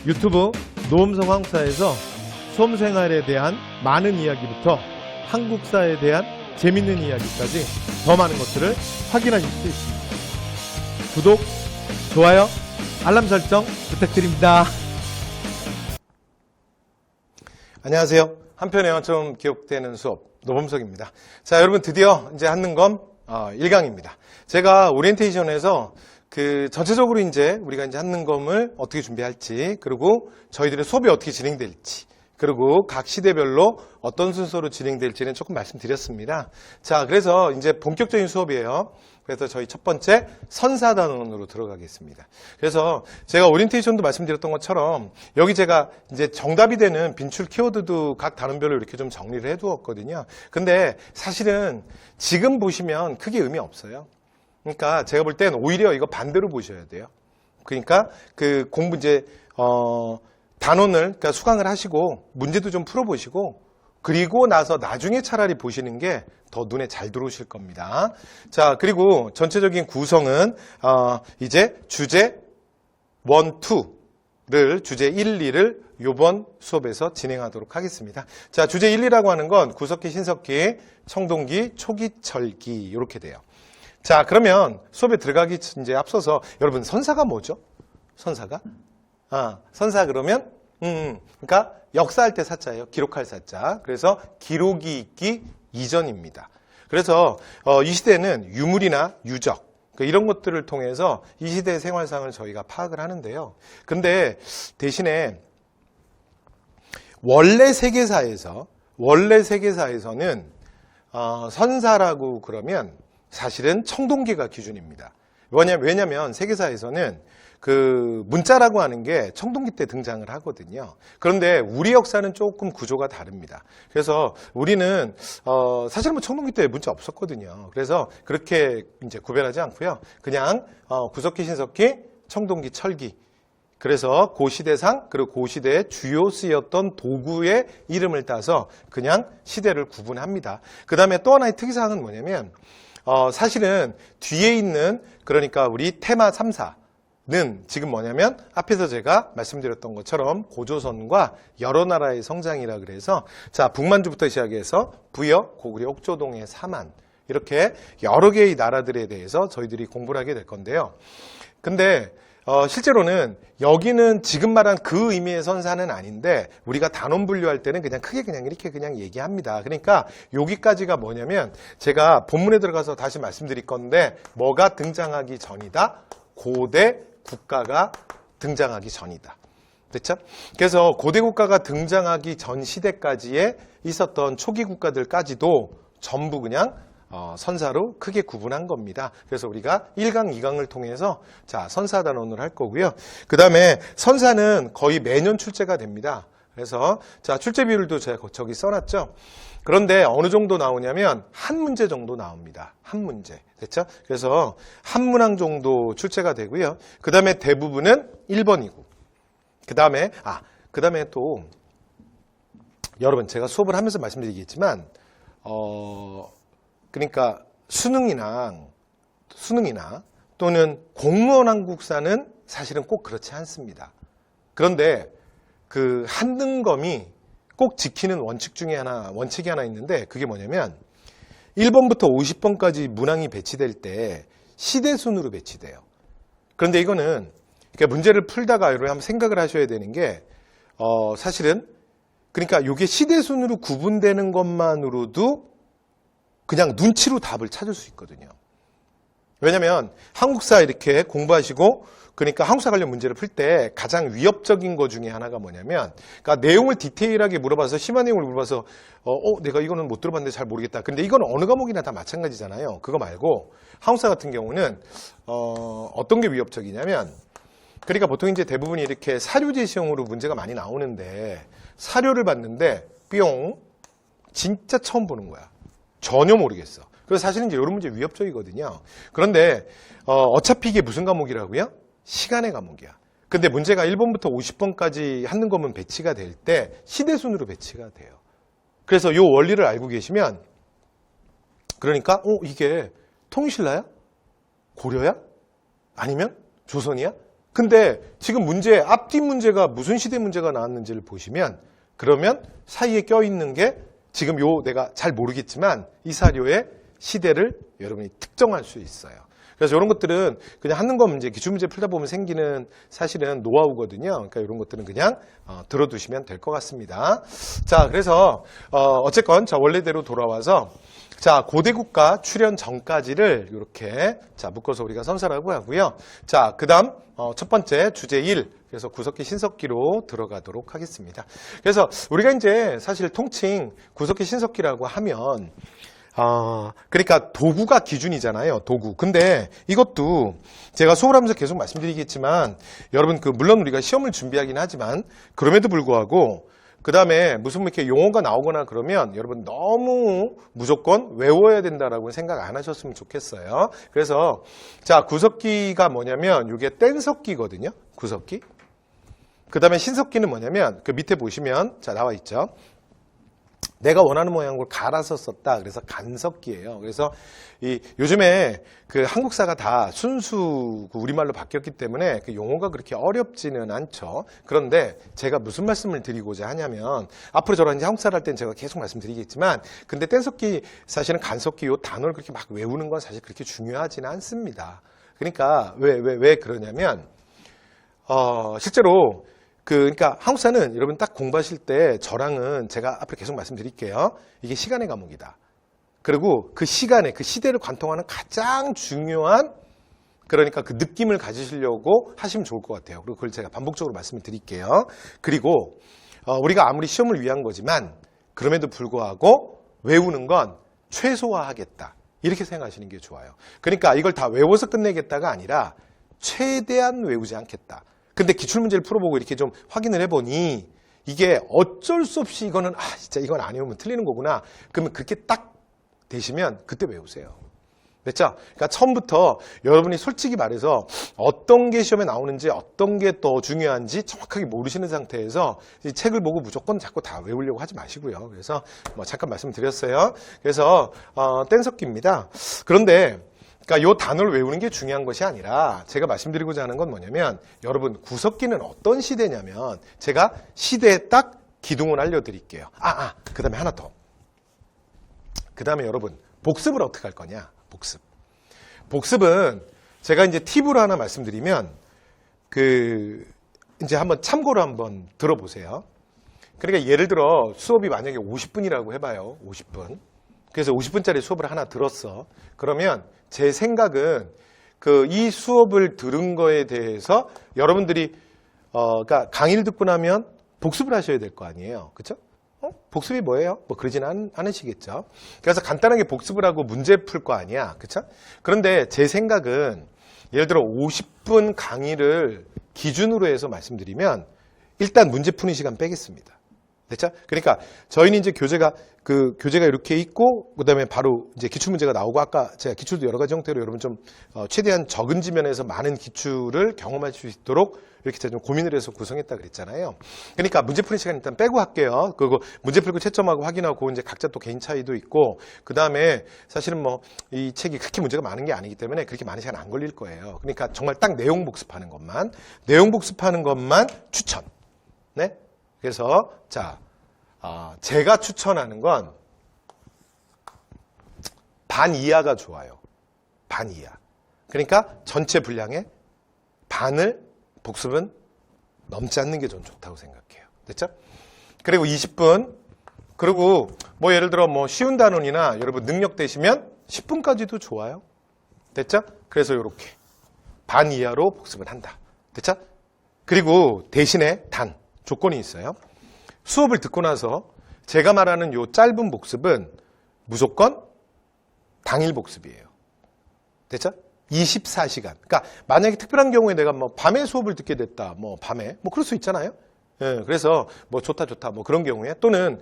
유튜브 노음성 한국사에서 수험생활에 대한 많은 이야기부터 한국사에 대한 재밌는 이야기까지 더 많은 것들을 확인하실 수 있습니다. 구독, 좋아요, 알람 설정 부탁드립니다. 안녕하세요. 한편 영어처럼 기억되는 수업 노범석입니다. 자, 여러분 드디어 이제 한능검 1강입니다. 제가 오리엔테이션에서 전체적으로 이제 우리가 이제 한능검을 어떻게 준비할지, 그리고 저희들의 수업이 어떻게 진행될지, 그리고 각 시대별로 어떤 순서로 진행될지는 조금 말씀드렸습니다. 자, 그래서 이제 본격적인 수업이에요. 그래서 저희 첫 번째 선사단원으로 들어가겠습니다. 그래서 제가 오리엔테이션도 말씀드렸던 것처럼 여기 제가 이제 정답이 되는 빈출 키워드도 각 단원별로 이렇게 좀 정리를 해 두었거든요. 근데 사실은 지금 보시면 크게 의미 없어요. 그러니까 제가 볼 땐 오히려 이거 반대로 보셔야 돼요. 그러니까 그 공부 이제 단원을 그러니까 수강을 하시고 문제도 좀 풀어보시고 그리고 나서 나중에 차라리 보시는 게 더 눈에 잘 들어오실 겁니다. 자, 그리고 전체적인 구성은 이제 주제 1, 2를 주제 1, 2를 이번 수업에서 진행하도록 하겠습니다. 자, 주제 1, 2라고 하는 건 구석기, 신석기, 청동기, 초기철기 이렇게 돼요. 자, 그러면 수업에 들어가기 이제 앞서서 여러분 선사가 뭐죠? 선사가? 선사 그러면 그러니까 역사할 때 사자예요. 기록할 사자. 그래서 기록이 있기 이전입니다. 그래서 이 시대는 유물이나 유적 이런 것들을 통해서 이 시대의 생활상을 저희가 파악을 하는데요. 근데 대신에 원래 세계사에서는 선사라고 그러면 사실은 청동기가 기준입니다. 왜냐하면 세계사에서는 그 문자라고 하는 게 청동기 때 등장을 하거든요. 그런데 우리 역사는 조금 구조가 다릅니다. 그래서 우리는 사실 뭐 청동기 때 문자 없었거든요. 그래서 그렇게 이제 구별하지 않고요. 그냥 구석기, 신석기, 청동기, 철기. 그래서 고시대상 그리고 고시대의 주요 쓰였던 도구의 이름을 따서 그냥 시대를 구분합니다. 그 다음에 또 하나의 특이사항은 뭐냐면 사실은 뒤에 있는 그러니까 우리 테마 3사 는 지금 뭐냐면 앞에서 제가 말씀드렸던 것처럼 고조선과 여러 나라의 성장이라 그래서 자 북만주부터 시작해서 부여, 고구려, 옥조동의 사만 이렇게 여러 개의 나라들에 대해서 저희들이 공부를 하게 될 건데요. 근데 실제로는 여기는 지금 말한 그 의미의 선사는 아닌데 우리가 단원 분류할 때는 그냥 크게 그냥 이렇게 그냥 얘기합니다. 그러니까 여기까지가 뭐냐면 제가 본문에 들어가서 다시 말씀드릴 건데 뭐가 등장하기 전이다? 고대 국가가 등장하기 전이다. 됐죠? 그래서 고대 국가가 등장하기 전 시대까지에 있었던 초기 국가들까지도 전부 그냥 선사로 크게 구분한 겁니다. 그래서 우리가 1강, 2강을 통해서 자 선사단원을 할 거고요. 그 다음에 선사는 거의 매년 출제가 됩니다. 그래서 자 출제 비율도 제가 저기 써놨죠. 그런데 어느 정도 나오냐면 한 문제 정도 나옵니다. 한 문제. 됐죠? 그래서 한 문항 정도 출제가 되고요. 그 다음에 대부분은 1번이고. 그 다음에 또 여러분 제가 수업을 하면서 말씀드리겠지만 그러니까 수능이나 또는 공무원 한국사는 사실은 꼭 그렇지 않습니다. 그런데 그 한능검이 꼭 지키는 원칙이 하나 있는데 그게 뭐냐면 1번부터 50번까지 문항이 배치될 때 시대순으로 배치돼요. 그런데 이거는 그러니까 문제를 풀다가 여러분 한번 생각을 하셔야 되는 게 사실은 그러니까 이게 시대순으로 구분되는 것만으로도 그냥 눈치로 답을 찾을 수 있거든요. 왜냐하면 한국사 이렇게 공부하시고 그러니까 한국사 관련 문제를 풀 때 가장 위협적인 것 중에 하나가 뭐냐면 그러니까 내용을 디테일하게 물어봐서 심한 내용을 물어봐서 내가 이거는 못 들어봤는데 잘 모르겠다. 근데 이건 어느 과목이나 다 마찬가지잖아요. 그거 말고 한국사 같은 경우는 어떤 게 위협적이냐면 그러니까 보통 이제 대부분이 이렇게 사료 제시형으로 문제가 많이 나오는데 사료를 봤는데 뿅 진짜 처음 보는 거야. 전혀 모르겠어. 그래서 사실은 이제 이런 문제 위협적이거든요. 그런데 어차피 이게 무슨 과목이라고요? 시간의 과목이야. 근데 문제가 1번부터 50번까지 한능검은 배치가 될 때 시대순으로 배치가 돼요. 그래서 이 원리를 알고 계시면 그러니까 이게 통신라야? 고려야? 아니면 조선이야? 근데 지금 문제, 앞뒤 문제가 무슨 시대 문제가 나왔는지를 보시면 그러면 사이에 껴있는 게 지금 내가 잘 모르겠지만 이 사료의 시대를 여러분이 특정할 수 있어요. 그래서 이런 것들은 그냥 하는 거 문제, 기출문제 풀다 보면 생기는 사실은 노하우거든요. 그러니까 이런 것들은 그냥 들어두시면 될 것 같습니다. 자, 그래서 어쨌건 자 원래대로 돌아와서 자 고대국가 출현 전까지를 이렇게 자 묶어서 우리가 선사라고 하고요. 자, 그다음 첫 번째 주제 1. 그래서 구석기 신석기로 들어가도록 하겠습니다. 그래서 우리가 이제 사실 통칭 구석기 신석기라고 하면 그러니까 도구가 기준이잖아요. 도구. 근데 이것도 제가 수업하면서 계속 말씀드리겠지만 여러분 물론 우리가 시험을 준비하긴 하지만 그럼에도 불구하고 그 다음에 무슨 이렇게 용어가 나오거나 그러면 여러분 너무 무조건 외워야 된다라고 생각 안 하셨으면 좋겠어요. 그래서 자 구석기가 뭐냐면 이게 뗀석기거든요. 구석기. 그 다음에 신석기는 뭐냐면 그 밑에 보시면 자 나와 있죠. 내가 원하는 모양으로 갈아서 썼다. 그래서 간석기예요. 그래서 요즘에 그 한국사가 다 순수 우리말로 바뀌었기 때문에 그 용어가 그렇게 어렵지는 않죠. 그런데 제가 무슨 말씀을 드리고자 하냐면 앞으로 저랑 이제 한국사를 할 때는 제가 계속 말씀드리겠지만 근데 뗀석기 사실은 간석기 요 단어를 그렇게 막 외우는 건 사실 그렇게 중요하지는 않습니다. 그러니까 왜 그러냐면 실제로 그러니까 한국사는 여러분 딱 공부하실 때 저랑은 제가 앞으로 계속 말씀드릴게요. 이게 시간의 과목이다. 그리고 그 시간에 그 시대를 관통하는 가장 중요한 그러니까 그 느낌을 가지시려고 하시면 좋을 것 같아요. 그리고 그걸 제가 반복적으로 말씀을 드릴게요. 그리고 우리가 아무리 시험을 위한 거지만 그럼에도 불구하고 외우는 건 최소화하겠다. 이렇게 생각하시는 게 좋아요. 그러니까 이걸 다 외워서 끝내겠다가 아니라 최대한 외우지 않겠다. 근데 기출문제를 풀어보고 이렇게 좀 확인을 해보니 이게 어쩔 수 없이 이거는 진짜 이건 안 외우면 틀리는 거구나. 그러면 그렇게 딱 되시면 그때 외우세요. 됐죠? 그러니까 처음부터 여러분이 솔직히 말해서 어떤 게 시험에 나오는지 어떤 게 더 중요한지 정확하게 모르시는 상태에서 이 책을 보고 무조건 자꾸 다 외우려고 하지 마시고요. 그래서 잠깐 말씀드렸어요. 그래서 뗀석기입니다. 그런데 그러니까 이 단어를 외우는 게 중요한 것이 아니라 제가 말씀드리고자 하는 건 뭐냐면 여러분 구석기는 어떤 시대냐면 제가 시대에 딱 기둥을 알려드릴게요. 그 다음에 하나 더. 그 다음에 여러분 복습을 어떻게 할 거냐. 복습은 제가 이제 팁으로 하나 말씀드리면 이제 한번 참고로 한번 들어보세요. 그러니까 예를 들어 수업이 만약에 50분이라고 해봐요. 50분. 그래서 50분짜리 수업을 하나 들었어. 그러면 제 생각은 이 수업을 들은 거에 대해서 여러분들이 그러니까 강의를 듣고 나면 복습을 하셔야 될 거 아니에요. 그렇죠? 복습이 뭐예요? 그러지는 않으시겠죠. 그래서 간단하게 복습을 하고 문제 풀 거 아니야. 그렇죠? 그런데 제 생각은 예를 들어 50분 강의를 기준으로 해서 말씀드리면 일단 문제 푸는 시간 빼겠습니다. 됐죠? 그러니까 저희는 이제 교재가 이렇게 있고 그다음에 바로 이제 기출 문제가 나오고 아까 제가 기출도 여러 가지 형태로 여러분 좀 최대한 적은 지면에서 많은 기출을 경험할 수 있도록 이렇게 제가 좀 고민을 해서 구성했다 그랬잖아요. 그러니까 문제 푸는 시간 일단 빼고 할게요. 그리고 문제 풀고 채점하고 확인하고 이제 각자 또 개인 차이도 있고 그다음에 사실은 이 책이 그렇게 문제가 많은 게 아니기 때문에 그렇게 많은 시간 안 걸릴 거예요. 그러니까 정말 딱 내용 복습하는 것만 추천. 네? 그래서 자 제가 추천하는 건 반 이하가 좋아요. 반 이하. 그러니까 전체 분량의 반을 복습은 넘지 않는 게 좀 좋다고 생각해요. 됐죠? 그리고 20분. 그리고 예를 들어 쉬운 단원이나 여러분 능력 되시면 10분까지도 좋아요. 됐죠? 그래서 이렇게 반 이하로 복습을 한다. 됐죠? 그리고 대신에 조건이 있어요. 수업을 듣고 나서 제가 말하는 요 짧은 복습은 무조건 당일 복습이에요. 됐죠? 24시간. 그러니까 만약에 특별한 경우에 내가 밤에 수업을 듣게 됐다. 밤에 그럴 수 있잖아요. 예, 그래서 좋다 그런 경우에 또는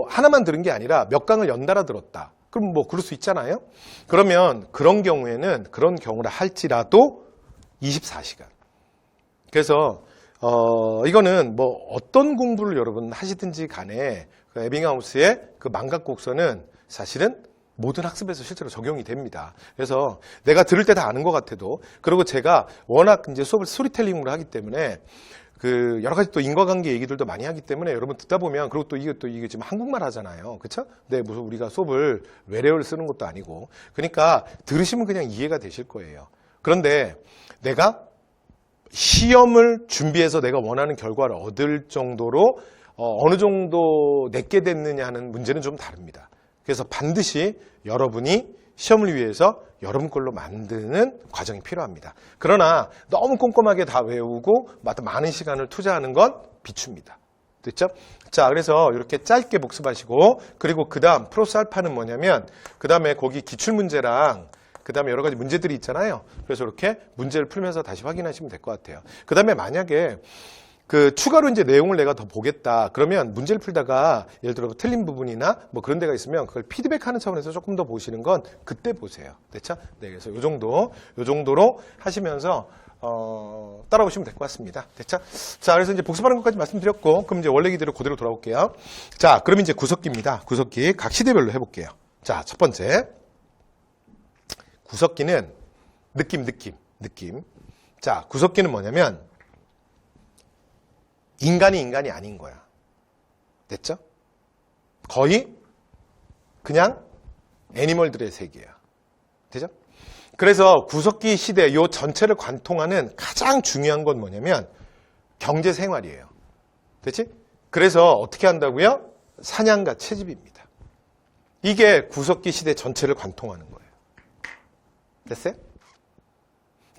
하나만 들은 게 아니라 몇 강을 연달아 들었다. 그럼 그럴 수 있잖아요. 그러면 그런 경우라 할지라도 24시간. 그래서 이거는 어떤 공부를 여러분 하시든지 간에 에빙하우스의 그 망각 곡선은 사실은 모든 학습에서 실제로 적용이 됩니다. 그래서 내가 들을 때 다 아는 것 같아도, 그리고 제가 워낙 이제 수업을 스토리텔링으로 하기 때문에 그 여러 가지 또 인과관계 얘기들도 많이 하기 때문에 여러분 듣다 보면, 그리고 또 이게 지금 한국말 하잖아요. 그쵸? 네, 무슨 우리가 수업을 외래어를 쓰는 것도 아니고. 그러니까 들으시면 그냥 이해가 되실 거예요. 그런데 내가 시험을 준비해서 내가 원하는 결과를 얻을 정도로 어느 정도 내게 됐느냐 하는 문제는 좀 다릅니다. 그래서 반드시 여러분이 시험을 위해서 여러분 걸로 만드는 과정이 필요합니다. 그러나 너무 꼼꼼하게 다 외우고 많은 시간을 투자하는 건 비추입니다. 됐죠? 자, 그래서 이렇게 짧게 복습하시고, 그리고 그 다음 플러스 알파는 뭐냐면, 그 다음에 거기 기출문제랑 그 다음에 여러 가지 문제들이 있잖아요. 그래서 이렇게 문제를 풀면서 다시 확인하시면 될 것 같아요. 그 다음에 만약에 그 추가로 이제 내용을 내가 더 보겠다. 그러면 문제를 풀다가 예를 들어 틀린 부분이나 뭐 그런 데가 있으면 그걸 피드백하는 차원에서 조금 더 보시는 건 그때 보세요. 됐죠? 네, 그래서 요 정도로 하시면서 따라오시면 될 것 같습니다. 됐죠? 자, 그래서 이제 복습하는 것까지 말씀드렸고, 그럼 이제 원래 기대로 그대로 돌아올게요. 자, 그럼 이제 구석기입니다. 구석기 각 시대별로 해볼게요. 자, 첫 번째. 구석기는 느낌. 자, 구석기는 뭐냐면 인간이 아닌 거야. 됐죠? 거의 그냥 애니멀들의 세계야. 되죠? 그래서 구석기 시대 요 전체를 관통하는 가장 중요한 건 뭐냐면 경제 생활이에요. 됐지? 그래서 어떻게 한다고요? 사냥과 채집입니다. 이게 구석기 시대 전체를 관통하는 거예요. 됐어요?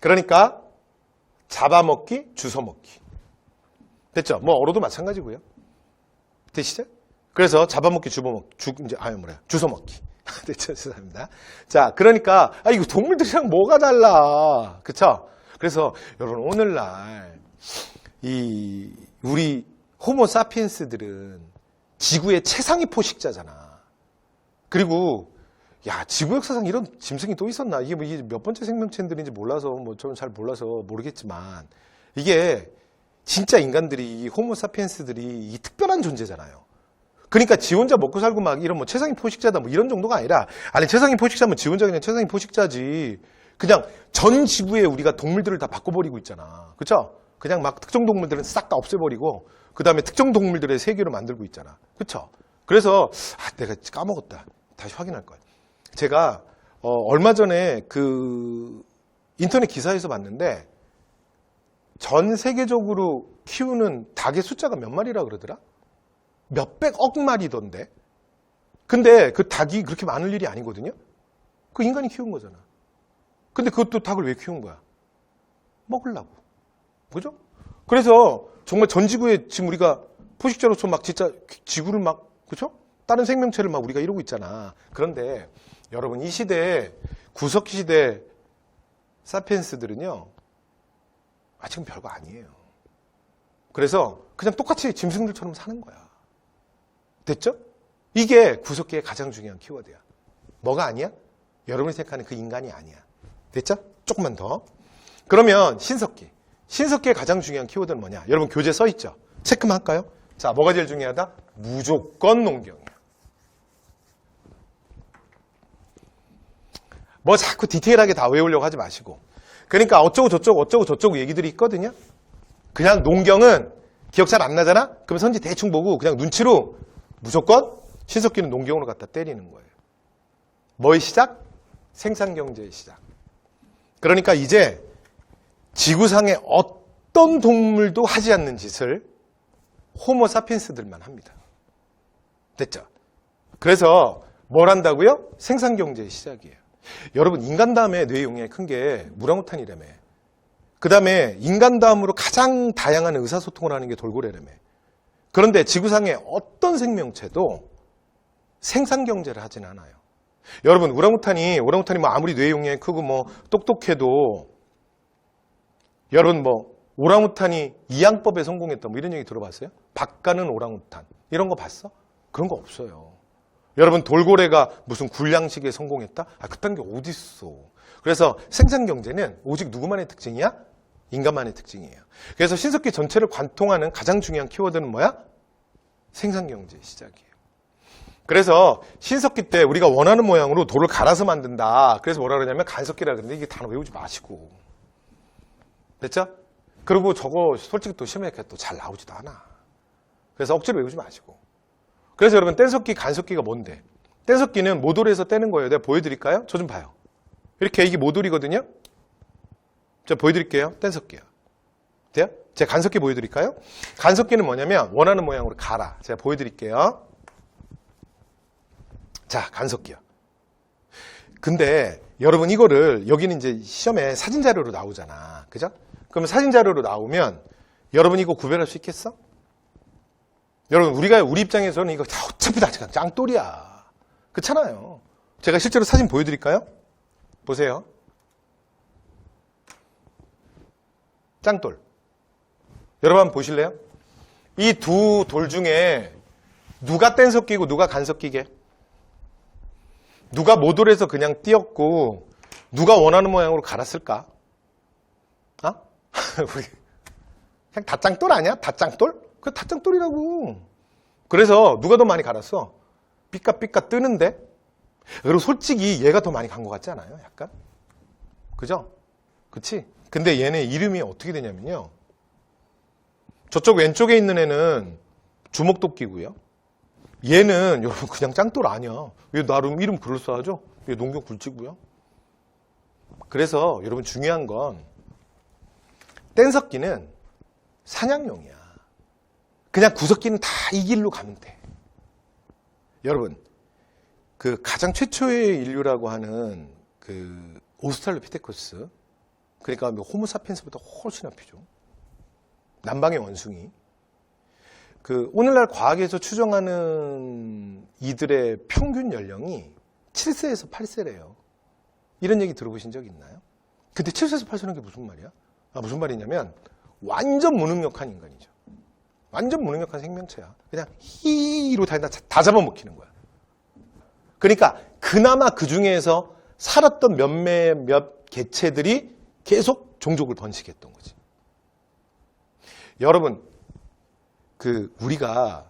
그러니까 잡아먹기, 주워먹기. 됐죠? 뭐 어로도 마찬가지고요. 되시죠? 그래서 잡아먹기, 주워먹기. 됐죠? 죄송합니다. 자, 그러니까 이거 동물들이랑 뭐가 달라? 그쵸? 그래서 여러분 오늘날 우리 호모 사피엔스들은 지구의 최상위 포식자잖아. 그리고 지구 역사상 이런 짐승이 또 있었나? 이게 몇 번째 생명체들인지 몰라서, 저는 잘 몰라서 모르겠지만, 이게 진짜 인간들이, 이 호모 사피엔스들이 이 특별한 존재잖아요. 그러니까 지 혼자 먹고 살고 막 이런 최상위 포식자다 이런 정도가 아니라, 아니, 최상위 포식자면 지 혼자 그냥 최상위 포식자지. 그냥 전 지구에 우리가 동물들을 다 바꿔버리고 있잖아. 그쵸? 그냥 막 특정 동물들은 싹 다 없애버리고, 그 다음에 특정 동물들의 세계로 만들고 있잖아. 그쵸? 그래서, 내가 까먹었다. 다시 확인할 거야. 제가 얼마 전에 그 인터넷 기사에서 봤는데 전 세계적으로 키우는 닭의 숫자가 몇 마리라 그러더라? 몇백억 마리던데. 근데 그 닭이 그렇게 많을 일이 아니거든요. 그 인간이 키운 거잖아. 근데 그것도 닭을 왜 키운 거야? 먹으려고. 그죠? 그래서 정말 전 지구에 지금 우리가 포식자로서 막 진짜 지구를 막, 그죠? 다른 생명체를 막 우리가 이루고 있잖아. 그런데 여러분 이 시대에 구석기 시대 사피엔스들은요 지금 별거 아니에요. 그래서 그냥 똑같이 짐승들처럼 사는 거야. 됐죠? 이게 구석기의 가장 중요한 키워드야. 뭐가 아니야? 여러분이 생각하는 그 인간이 아니야. 됐죠? 조금만 더. 그러면 신석기의 가장 중요한 키워드는 뭐냐? 여러분 교재 써 있죠? 체크만 할까요? 자, 뭐가 제일 중요하다? 무조건 농경이야. 뭐 자꾸 디테일하게 다 외우려고 하지 마시고. 그러니까 어쩌고 저쩌고 얘기들이 있거든요. 그냥 농경은 기억 잘 안 나잖아? 그럼 선지 대충 보고 그냥 눈치로 무조건 신석기는 농경으로 갖다 때리는 거예요. 뭐의 시작? 생산경제의 시작. 그러니까 이제 지구상의 어떤 동물도 하지 않는 짓을 호모 사피엔스들만 합니다. 됐죠? 그래서 뭘 한다고요? 생산경제의 시작이에요. 여러분 인간 다음에 뇌 용량이 큰 게 무랑우탄이라며. 그 다음에 인간 다음으로 가장 다양한 의사소통을 하는 게 돌고래라며. 그런데 지구상의 어떤 생명체도 생산경제를 하진 않아요. 여러분 오랑우탄이 뭐 아무리 뇌 용량이 크고 뭐 똑똑해도 여러분 뭐 오랑우탄이 이양법에 성공했다 뭐 이런 얘기 들어봤어요? 박 가는 오랑우탄 이런 거 봤어? 그런 거 없어요. 여러분 돌고래가 무슨 굴양식에 성공했다? 그딴 게 어딨어. 그래서 생산경제는 오직 누구만의 특징이야? 인간만의 특징이에요. 그래서 신석기 전체를 관통하는 가장 중요한 키워드는 뭐야? 생산경제의 시작이에요. 그래서 신석기 때 우리가 원하는 모양으로 돌을 갈아서 만든다. 그래서 뭐라 그러냐면 간석기라 그러는데 이게 단어 외우지 마시고. 됐죠? 그리고 저거 솔직히 또 시험에 또 잘 나오지도 않아. 그래서 억지로 외우지 마시고. 그래서 여러분 뗀석기, 간석기가 뭔데? 뗀석기는 모돌에서 떼는 거예요. 내가 보여드릴까요? 저 좀 봐요. 이렇게 이게 모돌이거든요. 제가 보여드릴게요. 뗀석기요. 돼요? 제가 간석기 보여드릴까요? 간석기는 뭐냐면 원하는 모양으로 갈아. 제가 보여드릴게요. 자, 간석기요. 근데 여러분 이거를 여기는 이제 시험에 사진 자료로 나오잖아. 그죠? 그러면 사진 자료로 나오면 여러분 이거 구별할 수 있겠어? 여러분 우리 입장에서는 이거 어차피 다 짱돌이야. 그렇잖아요. 제가 실제로 사진 보여드릴까요? 보세요. 짱돌. 여러분 한번 보실래요? 이 두 돌 중에 누가 뗀석기고 누가 간석기게? 누가 모돌에서 그냥 띄었고 누가 원하는 모양으로 갈았을까? 그냥 다 짱돌 아니야? 다 짱돌? 그게 다 짱돌이라고. 그래서 누가 더 많이 갈았어? 삐까삐까 뜨는데? 그리고 솔직히 얘가 더 많이 간 것 같지 않아요? 약간? 그죠? 그치? 근데 얘네 이름이 어떻게 되냐면요. 저쪽 왼쪽에 있는 애는 주먹도끼고요. 얘는 여러분 그냥 짱돌 아니야. 얘 나름 이름 그럴싸하죠? 얘 농경 굴지고요. 그래서 여러분 중요한 건 뗀석기는 사냥용이야. 그냥 구석기는 다 이 길로 가면 돼. 여러분 그 가장 최초의 인류라고 하는 그 오스트랄로피테쿠스, 그러니까 호모사피엔스보다 훨씬 앞이죠. 남방의 원숭이. 그 오늘날 과학에서 추정하는 이들의 평균 연령이 7세에서 8세래요. 이런 얘기 들어보신 적 있나요? 근데 7세에서 8세는 게 무슨 말이야? 무슨 말이냐면 완전 무능력한 인간이죠. 완전 무능력한 생명체야. 그냥 히로 다 잡아먹히는 거야. 그러니까 그나마 그 중에서 살았던 몇몇 개체들이 계속 종족을 번식했던 거지. 여러분 우리가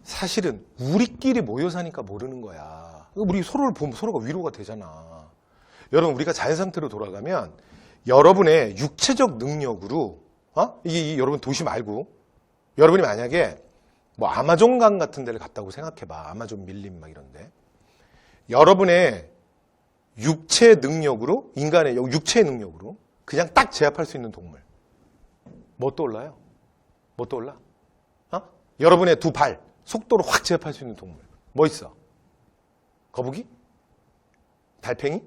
사실은 우리끼리 모여 사니까 모르는 거야. 우리 서로를 보면 서로가 위로가 되잖아. 여러분 우리가 자연 상태로 돌아가면 여러분의 육체적 능력으로 이게 여러분 도시 말고 여러분이 만약에 뭐 아마존강 같은 데를 갔다고 생각해봐. 아마존 밀림 막 이런데 여러분의 육체 능력으로 인간의 육체의 능력으로 그냥 딱 제압할 수 있는 동물 뭐 떠올라요? 뭐 떠올라? 여러분의 두 발 속도로 확 제압할 수 있는 동물 뭐 있어? 거북이? 달팽이?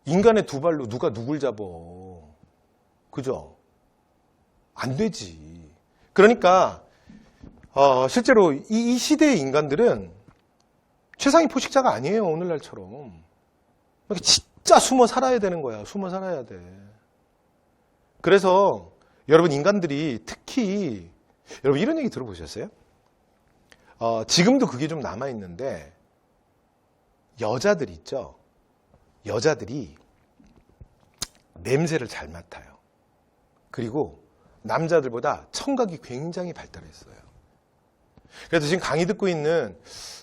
인간의 두 발로 누가 누굴 잡어? 그죠? 안 되지. 그러니까 실제로 이 시대의 인간들은 최상위 포식자가 아니에요. 오늘날처럼. 진짜 숨어 살아야 되는 거야. 숨어 살아야 돼. 그래서 여러분 인간들이 특히 여러분 이런 얘기 들어보셨어요? 지금도 그게 좀 남아있는데 여자들 있죠? 여자들이 냄새를 잘 맡아요. 그리고 남자들보다 청각이 굉장히 발달했어요. 그래서 지금 강의 듣고 있는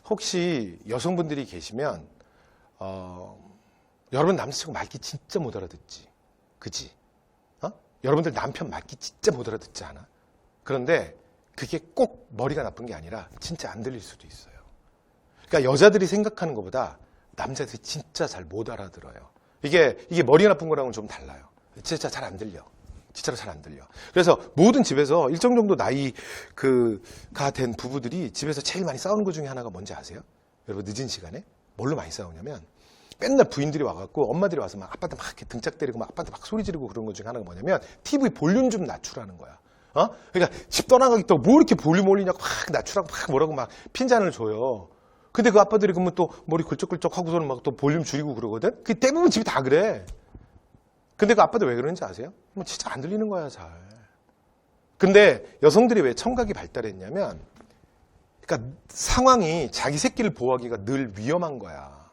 혹시 여성분들이 계시면 여러분 남자친구 말귀 진짜 못 알아듣지. 그지? 여러분들 남편 말귀 진짜 못 알아듣지 않아? 그런데 그게 꼭 머리가 나쁜 게 아니라 진짜 안 들릴 수도 있어요. 그러니까 여자들이 생각하는 것보다 남자들이 진짜 잘 못 알아들어요. 이게 머리가 나쁜 거랑은 좀 달라요. 진짜 잘 안 들려. 진짜로 잘 안 들려. 그래서 모든 집에서 일정 정도 나이가 된 부부들이 집에서 제일 많이 싸우는 것 중에 하나가 뭔지 아세요? 여러분 늦은 시간에 뭘로 많이 싸우냐면 맨날 부인들이 와갖고 엄마들이 와서 막 아빠한테 막 이렇게 등짝 때리고 막 아빠한테 막 소리 지르고 그런 것 중에 하나가 뭐냐면 TV 볼륨 좀 낮추라는 거야. 그러니까 집 떠나가겠다고 뭐 이렇게 볼륨 올리냐고 막 낮추라고 막 뭐라고 막 핀잔을 줘요. 근데 그 아빠들이 그러면 또 머리 긁적긁적 하고서는 막 또 볼륨 줄이고 그러거든? 그 대부분 집이 다 그래. 근데 그 아빠들 왜 그러는지 아세요? 뭐 진짜 안 들리는 거야, 잘. 근데 여성들이 왜 청각이 발달했냐면, 그러니까 상황이 자기 새끼를 보호하기가 늘 위험한 거야.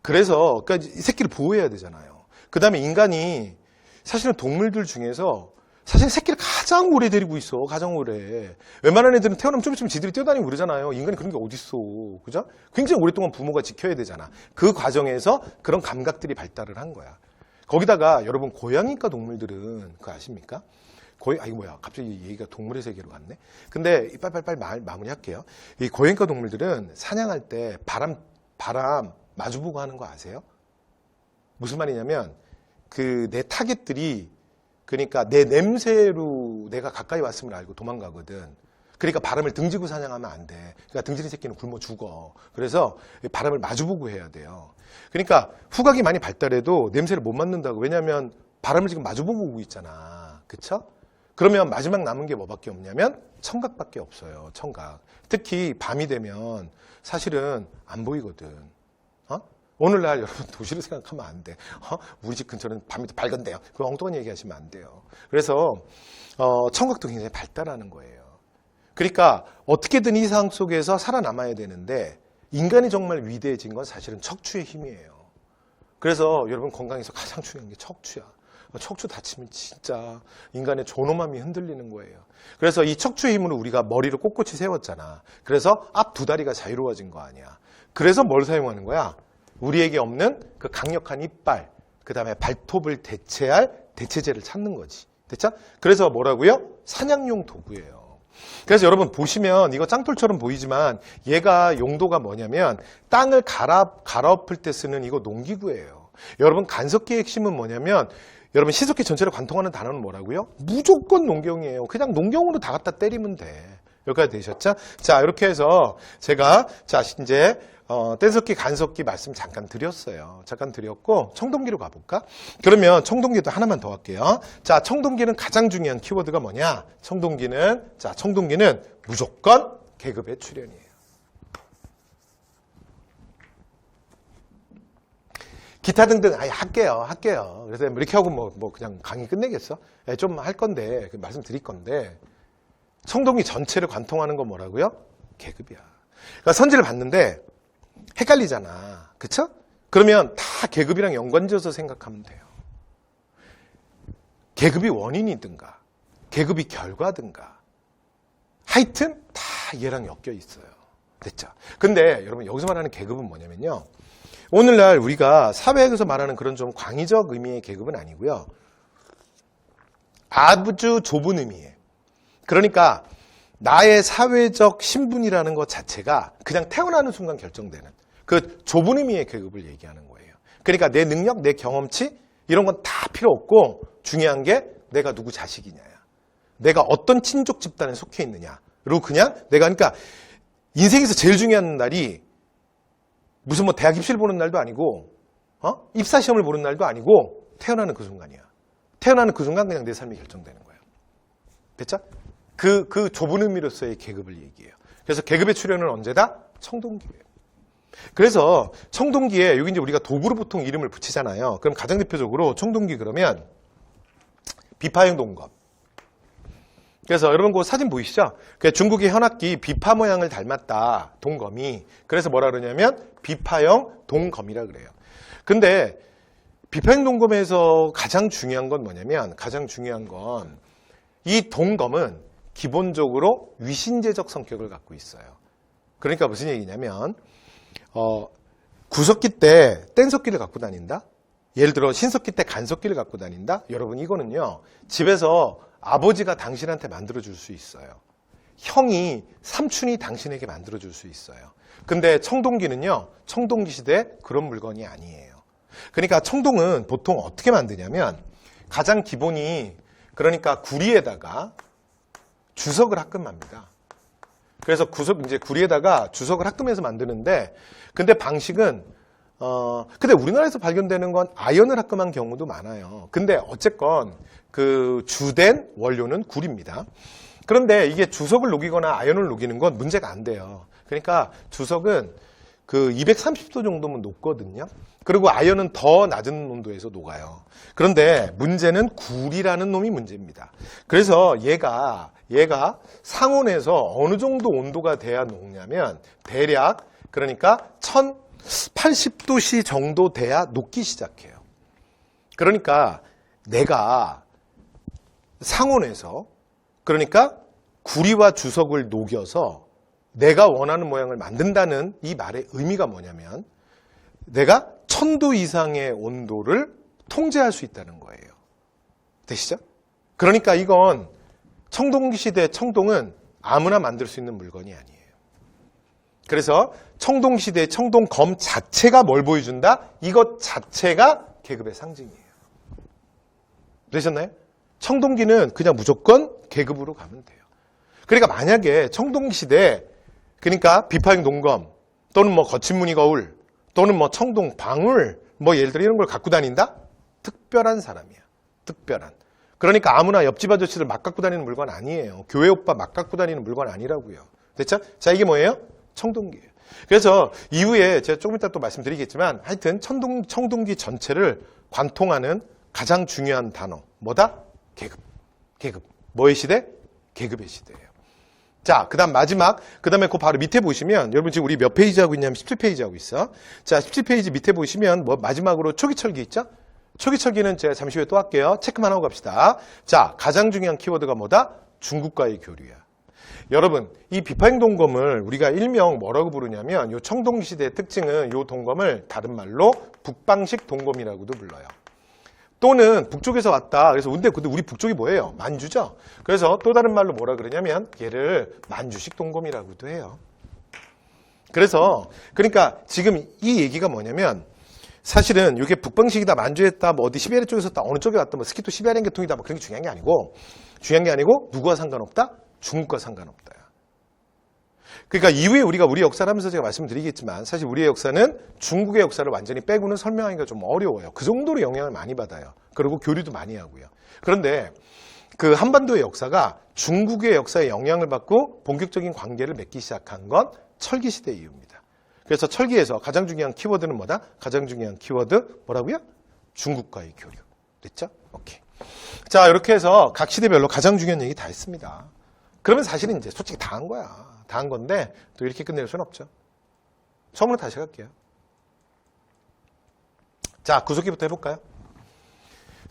그러니까 이 새끼를 보호해야 되잖아요. 그 다음에 인간이 사실은 동물들 중에서 사실 새끼를 가장 오래 데리고 있어. 가장 오래. 웬만한 애들은 태어나면 좀 있으면 지들이 뛰어다니고 그러잖아요. 인간이 그런 게 어딨어. 그죠? 굉장히 오랫동안 부모가 지켜야 되잖아. 그 과정에서 그런 감각들이 발달을 한 거야. 거기다가 여러분 고양이과 동물들은 그거 아십니까? 이거 뭐야. 갑자기 얘기가 동물의 세계로 갔네. 근데 빨리 마무리할게요. 이 고양이과 동물들은 사냥할 때 바람 마주보고 하는 거 아세요? 무슨 말이냐면 내 타겟들이 그러니까 내 냄새로 내가 가까이 왔음을 알고 도망가거든. 그러니까 바람을 등지고 사냥하면 안 돼. 그러니까 등지는 새끼는 굶어 죽어. 그래서 바람을 마주보고 해야 돼요. 그러니까 후각이 많이 발달해도 냄새를 못 맡는다고. 왜냐하면 바람을 지금 마주보고 오고 있잖아. 그쵸? 그러면 마지막 남은 게 뭐밖에 없냐면 청각밖에 없어요. 청각. 특히 밤이 되면 사실은 안 보이거든. 오늘날 여러분 도시를 생각하면 안 돼. 우리 집 근처는 밤이 더 밝은데요. 그거 엉뚱한 얘기하시면 안 돼요. 그래서 청각도 굉장히 발달하는 거예요. 그러니까 어떻게든 이 상황 속에서 살아남아야 되는데 인간이 정말 위대해진 건 사실은 척추의 힘이에요. 그래서 여러분 건강에서 가장 중요한 게 척추야. 척추 다치면 진짜 인간의 존엄함이 흔들리는 거예요. 그래서 이 척추의 힘으로 우리가 머리를 꼿꼿이 세웠잖아. 그래서 앞 두 다리가 자유로워진 거 아니야. 그래서 뭘 사용하는 거야? 우리에게 없는 그 강력한 이빨, 그 다음에 발톱을 대체할 대체제를 찾는 거지. 됐죠? 그래서 뭐라고요? 사냥용 도구예요. 그래서 여러분 보시면 이거 짱돌처럼 보이지만 얘가 용도가 뭐냐면 땅을 갈아엎을 때 쓰는 이거 농기구예요. 여러분 간섭기의 핵심은 뭐냐면 여러분 신석기 전체를 관통하는 단어는 뭐라고요? 무조건 농경이에요. 그냥 농경으로 다 갖다 때리면 돼. 여기까지 되셨죠? 자, 이렇게 해서 제가 이제 뗀석기, 간섭기 말씀 잠깐 드렸어요. 잠깐 드렸고 청동기로 가볼까? 그러면 청동기도 하나만 더 할게요. 자, 청동기는 가장 중요한 키워드가 뭐냐? 청동기는 무조건 계급의 출현이에요. 기타 등등 할게요. 그래서 이렇게 하고 뭐 그냥 강의 끝내겠어? 좀 할 건데 말씀드릴 건데 청동기 전체를 관통하는 건 뭐라고요? 계급이야. 그러니까 선지를 봤는데 헷갈리잖아. 그쵸? 그러면 다 계급이랑 연관지어서 생각하면 돼요. 계급이 원인이든가 계급이 결과든가 하여튼 다 얘랑 엮여 있어요. 됐죠? 근데 여러분 여기서 말하는 계급은 뭐냐면요. 오늘날 우리가 사회에서 말하는 그런 좀 광의적 의미의 계급은 아니고요. 아주 좁은 의미예요. 그러니까 나의 사회적 신분이라는 것 자체가 그냥 태어나는 순간 결정되는 그 좁은 의미의 계급을 얘기하는 거예요. 그러니까 내 능력, 내 경험치 이런 건 다 필요 없고 중요한 게 내가 누구 자식이냐야. 내가 어떤 친족 집단에 속해 있느냐. 그리고 그냥 내가 그러니까 인생에서 제일 중요한 날이 무슨 뭐 대학 입시를 보는 날도 아니고 입사 시험을 보는 날도 아니고 태어나는 그 순간이야. 태어나는 그 순간 그냥 내 삶이 결정되는 거예요. 됐죠? 그 좁은 의미로서의 계급을 얘기해요. 그래서 계급의 출현은 언제다? 청동기예요. 그래서 청동기에 여기 이제 우리가 도구로 보통 이름을 붙이잖아요. 그럼 가장 대표적으로 청동기 그러면 비파형 동검. 그래서 여러분 그 사진 보이시죠? 중국의 현악기 비파 모양을 닮았다. 동검이. 그래서 뭐라 그러냐면 비파형 동검이라 그래요. 근데 비파형 동검에서 가장 중요한 건 뭐냐면 가장 중요한 건 이 동검은 기본적으로 위신제적 성격을 갖고 있어요. 그러니까 무슨 얘기냐면 구석기 때 뗀석기를 갖고 다닌다. 예를 들어 신석기 때 간석기를 갖고 다닌다. 여러분 이거는요. 집에서 아버지가 당신한테 만들어줄 수 있어요. 형이 삼촌이 당신에게 만들어줄 수 있어요. 근데 청동기는요. 청동기 시대 그런 물건이 아니에요. 그러니까 청동은 보통 어떻게 만드냐면 가장 기본이 그러니까 구리에다가 주석을 합금합니다. 그래서 이제 구리에다가 주석을 합금해서 만드는데 근데 방식은 근데 우리나라에서 발견되는 건 아연을 합금한 경우도 많아요. 근데 어쨌건 그 주된 원료는 구리입니다. 그런데 이게 주석을 녹이거나 아연을 녹이는 건 문제가 안 돼요. 그러니까 주석은 그 230도 정도면 녹거든요. 그리고 아연은 더 낮은 온도에서 녹아요. 그런데 문제는 구리라는 놈이 문제입니다. 그래서 얘가 상온에서 어느 정도 온도가 돼야 녹냐면 대략 그러니까 1080도씨 정도 돼야 녹기 시작해요. 그러니까 내가 상온에서 그러니까 구리와 주석을 녹여서 내가 원하는 모양을 만든다는 이 말의 의미가 뭐냐면 내가 1000도 이상의 온도를 통제할 수 있다는 거예요. 되시죠? 그러니까 이건 청동기 시대 청동은 아무나 만들 수 있는 물건이 아니에요. 그래서 청동기 시대의 청동검 자체가 뭘 보여준다? 이것 자체가 계급의 상징이에요. 되셨나요? 청동기는 그냥 무조건 계급으로 가면 돼요. 그러니까 만약에 청동기 시대 그러니까 비파형 동검 또는 뭐 거친 무늬 거울 또는 뭐 청동 방울 뭐 예를 들어 이런 걸 갖고 다닌다? 특별한 사람이야. 특별한. 그러니까 아무나 옆집 아저씨를 막 갖고 다니는 물건 아니에요. 교회 오빠 막 갖고 다니는 물건 아니라고요. 됐죠? 자, 이게 뭐예요? 청동기예요. 그래서 이후에 제가 조금 이따 또 말씀드리겠지만 하여튼 청동기 전체를 관통하는 가장 중요한 단어 뭐다? 계급. 계급. 뭐의 시대? 계급의 시대예요. 자, 그 다음 마지막, 그 다음에 그 바로 밑에 보시면, 여러분 지금 우리 몇 페이지 하고 있냐면 17페이지 하고 있어. 자, 17페이지 밑에 보시면, 뭐, 마지막으로 초기철기 있죠? 초기철기는 제가 잠시 후에 또 할게요. 체크만 하고 갑시다. 자, 가장 중요한 키워드가 뭐다? 중국과의 교류야. 여러분, 이 비파형 동검을 우리가 일명 뭐라고 부르냐면, 요 청동기 시대의 특징은 요 동검을 다른 말로 북방식 동검이라고도 불러요. 또는 북쪽에서 왔다. 그래서 근데 우리 북쪽이 뭐예요? 만주죠. 그래서 또 다른 말로 뭐라 그러냐면 얘를 만주식 동검이라고도 해요. 그래서 그러니까 지금 이 얘기가 뭐냐면 사실은 이게 북방식이다, 만주했다, 뭐 어디 시베리아 쪽에서 왔다, 어느 쪽에 왔다, 뭐 스키토 시베리안 계통이다, 뭐 그런 게 중요한 게 아니고 누구와 상관없다? 중국과 상관없다. 그러니까 이후에 우리가 우리 역사를 하면서 제가 말씀드리겠지만 사실 우리의 역사는 중국의 역사를 완전히 빼고는 설명하기가 좀 어려워요. 그 정도로 영향을 많이 받아요. 그리고 교류도 많이 하고요. 그런데 그 한반도의 역사가 중국의 역사에 영향을 받고 본격적인 관계를 맺기 시작한 건 철기 시대 이후입니다. 그래서 철기에서 가장 중요한 키워드는 뭐다? 가장 중요한 키워드 뭐라고요? 중국과의 교류. 됐죠? 오케이. 자, 이렇게 해서 각 시대별로 가장 중요한 얘기 다 했습니다. 그러면 사실은 이제 솔직히 다 한 거야. 다 한 건데 또 이렇게 끝낼 수는 없죠. 처음으로 다시 갈게요. 자, 구석기부터 해볼까요?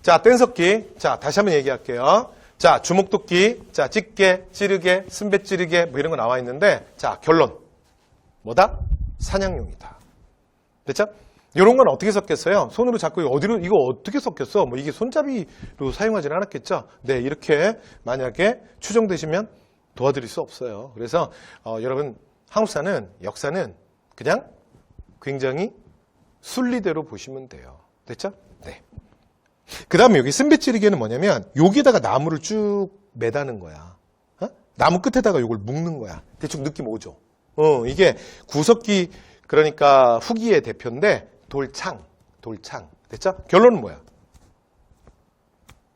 자, 뗀석기. 자, 다시 한번 얘기할게요. 자, 주먹도끼. 자, 찌개, 찌르개, 순배 찌르개 뭐 이런 거 나와 있는데 자, 결론. 뭐다? 사냥용이다. 됐죠? 이런 건 어떻게 섞였어요? 손으로 잡고 이거 어떻게 섞였어? 뭐 이게 손잡이로 사용하지는 않았겠죠? 네, 이렇게 만약에 추정되시면 도와드릴 수 없어요. 그래서 여러분 한국사는 역사는 그냥 굉장히 순리대로 보시면 돼요. 됐죠? 네. 그 다음에 여기 쓴배찌르기는 뭐냐면 여기다가 나무를 쭉 매다는 거야. 어? 나무 끝에다가 이걸 묶는 거야. 대충 느낌 오죠? 이게 구석기 그러니까 후기의 대표인데 돌창. 됐죠? 결론은 뭐야?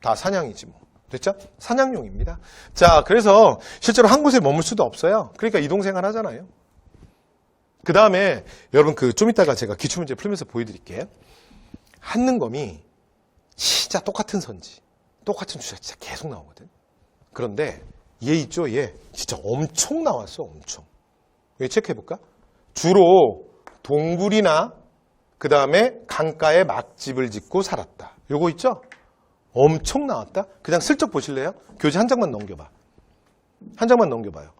다 사냥이지 뭐. 됐죠? 사냥용입니다. 자, 그래서 실제로 한 곳에 머물 수도 없어요. 그러니까 이동생활 하잖아요. 그 다음에 여러분 좀 이따가 제가 기출문제 풀면서 보여드릴게요. 한능검이 진짜 똑같은 선지, 똑같은 주제가 진짜 계속 나오거든. 그런데 얘 있죠? 얘 진짜 엄청 나왔어. 엄청. 여기 체크해볼까? 주로 동굴이나 그 다음에 강가에 막집을 짓고 살았다. 요거 있죠? 엄청 나왔다? 그냥 슬쩍 보실래요? 교재 한 장만 넘겨봐. 한 장만 넘겨봐요.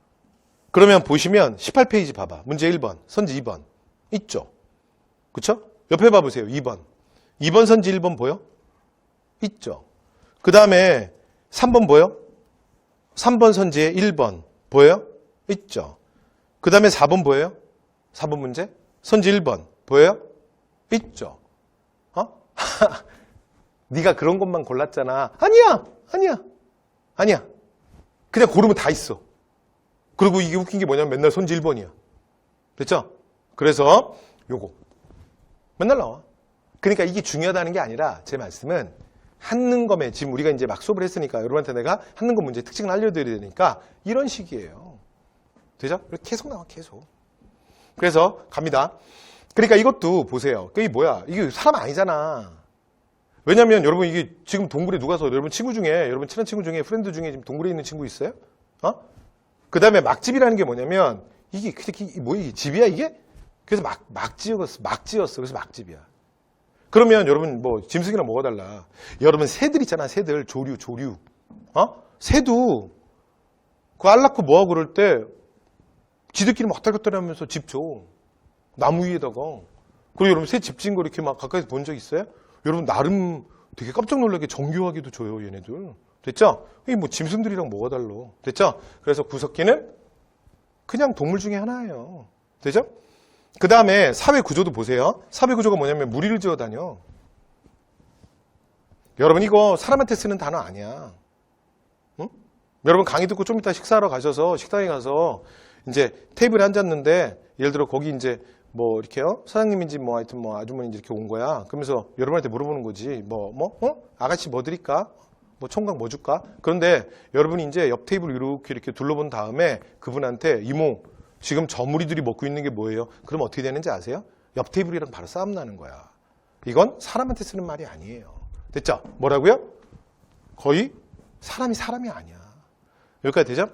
그러면 보시면 18페이지 봐봐. 문제 1번, 선지 2번. 있죠? 그쵸? 옆에 봐보세요. 2번. 2번 선지 1번 보여? 있죠? 그 다음에 3번 보여? 3번 선지에 1번 보여요? 있죠? 그 다음에 4번 보여요? 4번 문제? 선지 1번 보여요? 있죠? 네가 그런 것만 골랐잖아. 아니야. 그냥 고르면 다 있어. 그리고 이게 웃긴 게 뭐냐면 맨날 선지 1번이야. 됐죠? 그래서 요거 맨날 나와. 그러니까 이게 중요하다는 게 아니라 제 말씀은 한능검에 지금 우리가 이제 막 수업을 했으니까 여러분한테 내가 한능검 문제 특징을 알려드려야 되니까 이런 식이에요. 되죠? 계속 나와 계속. 그래서 갑니다. 그러니까 이것도 보세요. 이게 뭐야? 이게 사람 아니잖아. 왜냐면 여러분 이게 지금 동굴에 누가 서 여러분 친구 중에 여러분 친한 친구 중에 프렌드 중에 지금 동굴에 있는 친구 있어요? 그 다음에 막집이라는 게 뭐냐면 이게 이게 집이야 이게? 그래서 막 지었어. 그래서 막집이야. 그러면 여러분 뭐 짐승이랑 뭐가 달라? 여러분 새들 있잖아. 새들 조류. 새도 그 알 낳고 뭐하고 그럴 때 지들끼리 막 왔다갔다 하면서 집 줘. 나무 위에다가. 그리고 여러분 새 집 지은 거 이렇게 막 가까이서 본 적 있어요? 여러분 나름 되게 깜짝 놀라게 정교하게도 줘요, 얘네들. 됐죠? 이게 뭐 짐승들이랑 뭐가 달라. 됐죠? 그래서 구석기는 그냥 동물 중에 하나예요. 되죠? 그 다음에 사회 구조도 보세요. 사회 구조가 뭐냐면 무리를 지어 다녀. 여러분 이거 사람한테 쓰는 단어 아니야. 응? 여러분 강의 듣고 좀 이따 식사하러 가셔서 식당에 가서 이제 테이블에 앉았는데 예를 들어 거기 이제 뭐 이렇게요 사장님인지 뭐 하여튼 뭐 아주머니인지 이렇게 온 거야. 그러면서 여러분한테 물어보는 거지. 아가씨 뭐 드릴까? 뭐 총각 뭐 줄까? 그런데 여러분이 이제 옆 테이블 이렇게 둘러본 다음에 그분한테 이모 지금 저 무리들이 먹고 있는 게 뭐예요? 그럼 어떻게 되는지 아세요? 옆 테이블이랑 바로 싸움 나는 거야. 이건 사람한테 쓰는 말이 아니에요. 됐죠? 뭐라고요? 거의 사람이 아니야. 여기까지 되죠?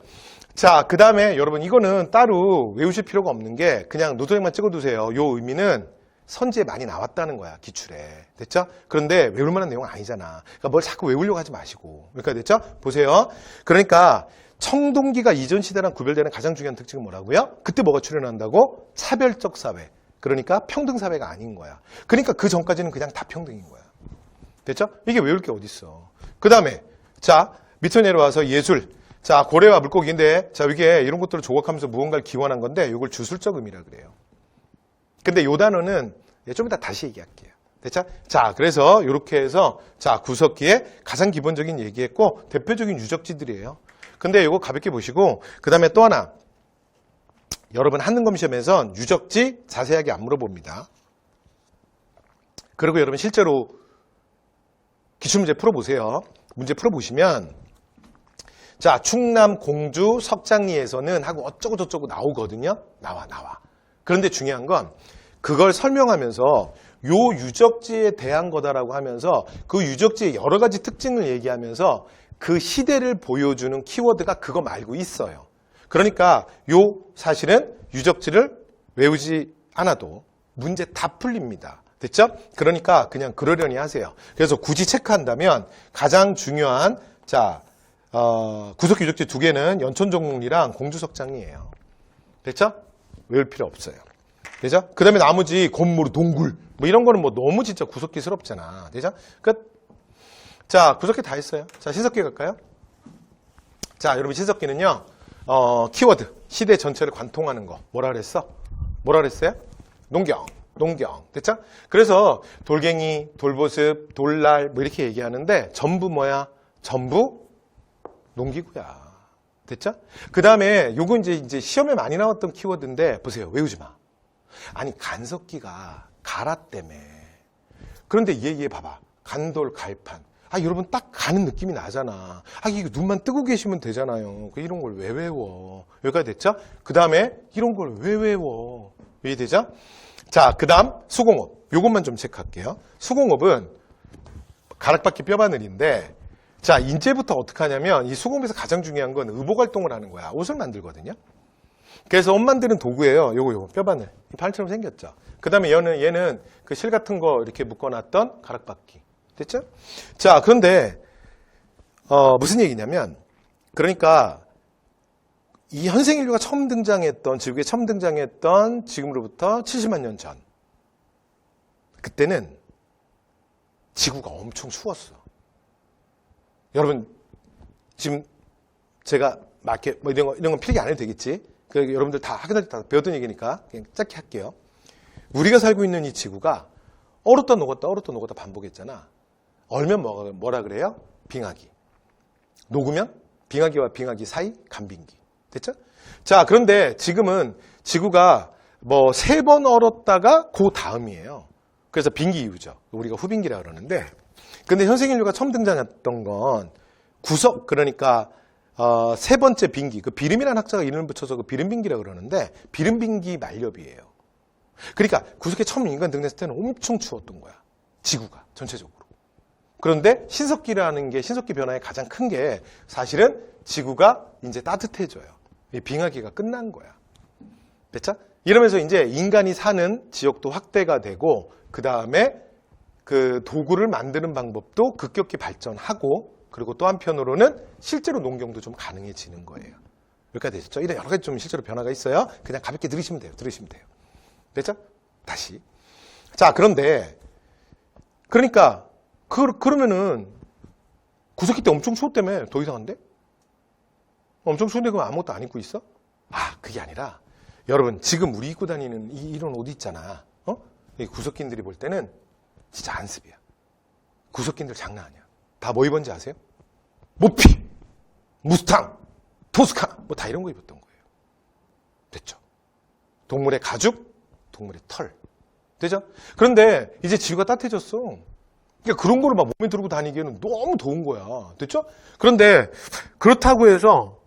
자, 그 다음에 여러분 이거는 따로 외우실 필요가 없는 게 그냥 노트에만 찍어두세요. 요 의미는 선지에 많이 나왔다는 거야, 기출에. 됐죠? 그런데 외울 만한 내용은 아니잖아. 그러니까 뭘 자꾸 외우려고 하지 마시고. 그러니까 됐죠? 보세요. 그러니까 청동기가 이전 시대랑 구별되는 가장 중요한 특징은 뭐라고요? 그때 뭐가 출현한다고? 차별적 사회. 그러니까 평등 사회가 아닌 거야. 그러니까 그 전까지는 그냥 다 평등인 거야. 됐죠? 이게 외울 게 어딨어. 그 다음에 자 밑으로 내려와서 예술. 자 고래와 물고기인데 자 이게 이런 것들을 조각하면서 무언가를 기원한 건데 이걸 주술적 의미라 그래요. 근데 요 단어는 좀 이따 다시 얘기할게요. 됐죠? 자 그래서 이렇게 해서 자 구석기에 가장 기본적인 얘기했고 대표적인 유적지들이에요. 근데 이거 가볍게 보시고 그 다음에 또 하나 여러분 한능검 시험에선 유적지 자세하게 안 물어봅니다. 그리고 여러분 실제로 기출문제 풀어보세요. 문제 풀어보시면 자 충남 공주 석장리에서는 하고 어쩌고 저쩌고 나오거든요. 나와. 그런데 중요한 건 그걸 설명하면서 요 유적지에 대한 거다라고 하면서 그 유적지의 여러 가지 특징을 얘기하면서 그 시대를 보여주는 키워드가 그거 말고 있어요. 그러니까 요 사실은 유적지를 외우지 않아도 문제 다 풀립니다. 됐죠? 그러니까 그냥 그러려니 하세요. 그래서 굳이 체크한다면 가장 중요한 구석기 유적지 2개는 연천정릉이랑 공주석장리예요. 됐죠? 외울 필요 없어요. 되죠? 그 다음에 나머지 건물, 동굴 뭐 이런 거는 뭐 너무 진짜 구석기스럽잖아. 되죠? 끝. 자, 구석기 다 했어요. 자, 신석기 갈까요? 자, 여러분 신석기는요. 키워드 시대 전체를 관통하는 거 뭐라 그랬어? 뭐라 그랬어요? 농경. 됐죠? 그래서 돌갱이, 돌보습, 돌날 뭐 이렇게 얘기하는데 전부 뭐야? 전부 농기구야. 됐죠? 그 다음에 요거 이제 시험에 많이 나왔던 키워드인데 보세요. 외우지 마. 아니 간석기가 갈았다며. 그런데 얘 봐봐. 간돌, 갈판. 여러분 딱 가는 느낌이 나잖아. 이거 눈만 뜨고 계시면 되잖아요. 이런 걸 왜 외워? 여기까지 됐죠? 그 다음에 이런 걸 왜 외워? 이해되죠? 자, 그 다음 수공업. 요것만 좀 체크할게요. 수공업은 가락바퀴 뼈바늘인데 자, 인제부터 어떻게 하냐면 이 수공업에서 가장 중요한 건 의복활동을 하는 거야. 옷을 만들거든요. 그래서 옷 만드는 도구예요. 요거 뼈바늘. 발처럼 생겼죠. 그 다음에 얘는 그 실 같은 거 이렇게 묶어놨던 가락바퀴. 됐죠? 자, 그런데 무슨 얘기냐면 그러니까 이 현생인류가 처음 등장했던 지구에 처음 등장했던 지금으로부터 70만 년 전 그때는 지구가 엄청 추웠어. 여러분 지금 제가 마켓 뭐 이런 건 필기 안 해도 되겠지. 여러분들 다 학교들 다 배웠던 얘기니까 그냥 짧게 할게요. 우리가 살고 있는 이 지구가 얼었다 녹았다 반복했잖아. 얼면 뭐라 그래요? 빙하기. 녹으면 빙하기와 빙하기 사이 간빙기. 됐죠? 자, 그런데 지금은 지구가 뭐 3번 얼었다가 그 다음이에요. 그래서 빙기 이후죠. 우리가 후빙기라 그러는데 근데 현생인류가 처음 등장했던 건 구석 그러니까 3번째 빙기. 그 비름이라는 학자가 이름을 붙여서 그 비름빙기라 그러는데 비름빙기 말렵이에요. 그러니까 구석에 처음 인간 등장했을 때는 엄청 추웠던 거야. 지구가 전체적으로. 그런데 신석기라는 게 신석기 변화의 가장 큰 게 사실은 지구가 이제 따뜻해져요. 이 빙하기가 끝난 거야. 됐죠? 이러면서 이제 인간이 사는 지역도 확대가 되고 그 다음에 그 도구를 만드는 방법도 급격히 발전하고 그리고 또 한편으로는 실제로 농경도 좀 가능해지는 거예요. 여기까지 되셨죠? 이런 여러 가지 좀 실제로 변화가 있어요. 그냥 가볍게 들으시면 돼요. 됐죠? 다시. 자, 그런데 그러니까 그러면은 구석기 때 엄청 추웠다며. 더 이상한데? 엄청 추운데 그럼 아무것도 안 입고 있어? 아, 그게 아니라 여러분 지금 우리 입고 다니는 이런 옷 있잖아. 이 구석기들이 볼 때는 진짜 안습이야. 구석기들 장난 아니야. 다 뭐 입었는지 아세요? 모피, 무스탕, 토스카 뭐 다 이런 거 입었던 거예요. 됐죠? 동물의 가죽, 동물의 털. 되죠? 그런데 이제 지구가 따뜻해졌어. 그러니까 그런 거를 막 몸에 두르고 다니기에는 너무 더운 거야. 됐죠? 그런데 그렇다고 해서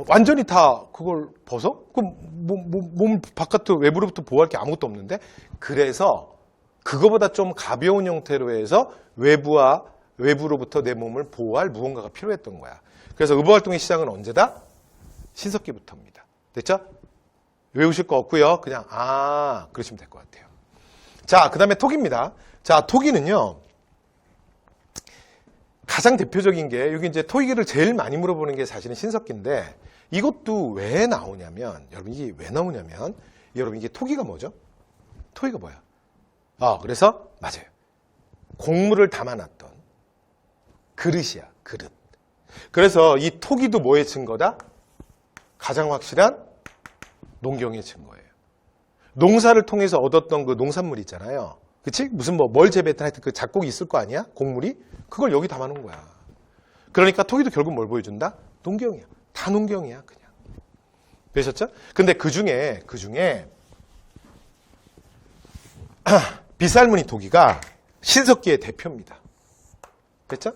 완전히 다 그걸 벗어? 그럼 몸 바깥으로 외부로부터 보호할 게 아무것도 없는데? 그래서 그거보다 좀 가벼운 형태로 해서 외부로부터 내 몸을 보호할 무언가가 필요했던 거야. 그래서 의복활동의 시작은 언제다? 신석기부터입니다. 됐죠? 외우실 거 없고요. 그냥 그러시면 될 것 같아요. 자, 그 다음에 토기입니다. 자, 토기는요. 가장 대표적인 게 여기 이제 토기를 제일 많이 물어보는 게 사실은 신석기인데 이것도 왜 나오냐면 여러분 이게 왜 나오냐면 여러분 이게 토기가 뭐죠? 토기가 뭐야? 그래서 맞아요. 곡물을 담아놨던 그릇이야. 그릇. 그래서 이 토기도 뭐의 증거다? 가장 확실한 농경의 증거예요. 농사를 통해서 얻었던 그 농산물 있잖아요. 그치? 무슨 뭘 재배했든 하여튼 그 작곡이 있을 거 아니야? 곡물이? 그걸 여기 담아놓은 거야. 그러니까 토기도 결국 뭘 보여준다? 농경이야. 다 농경이야, 그냥. 되셨죠? 근데 그 중에 빗살무늬 토기가 신석기의 대표입니다. 됐죠?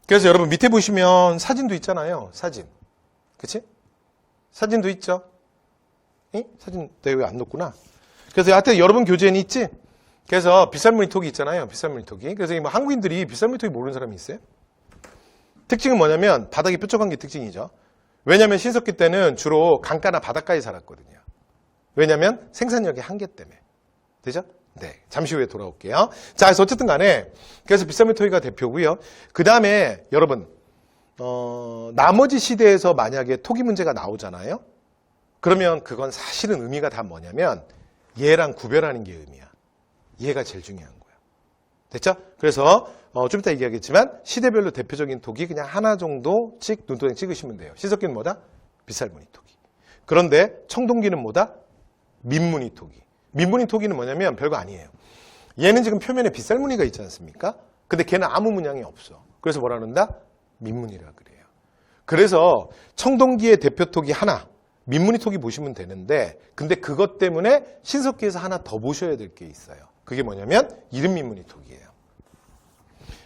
그래서 여러분 밑에 보시면 사진도 있잖아요. 사진. 그치? 사진도 있죠? 사진 내가 왜 안 넣었구나. 그래서 하여튼 여러분 교재에는 있지? 그래서 빗살무늬 토기 있잖아요. 빗살무늬 토기. 그래서 한국인들이 빗살무늬 토기 모르는 사람이 있어요? 특징은 뭐냐면 바닥이 뾰족한 게 특징이죠. 왜냐하면 신석기 때는 주로 강가나 바닷가에 살았거든요. 왜냐하면 생산력의 한계 때문에. 되죠? 네. 잠시 후에 돌아올게요. 자, 그래서 어쨌든 간에 그래서 빗살무늬 토기가 대표고요. 그 다음에 여러분 나머지 시대에서 만약에 토기 문제가 나오잖아요. 그러면 그건 사실은 의미가 다 뭐냐면 얘랑 구별하는 게 의미야. 얘가 제일 중요한 거야. 됐죠? 그래서 좀 이따 얘기하겠지만 시대별로 대표적인 토기 그냥 하나 정도씩 눈도장 찍으시면 돼요. 신석기는 뭐다? 빗살무늬 토기. 그런데 청동기는 뭐다? 민무늬 토기. 민무늬 토기는 뭐냐면 별거 아니에요. 얘는 지금 표면에 빗살무늬가 있지 않습니까? 근데 걔는 아무 문양이 없어. 그래서 뭐라 그런다? 민무늬라 그래요. 그래서 청동기의 대표 토기 하나, 민무늬 토기 보시면 되는데 근데 그것 때문에 신석기에서 하나 더 보셔야 될 게 있어요. 그게 뭐냐면 이름 민무늬 토기예요.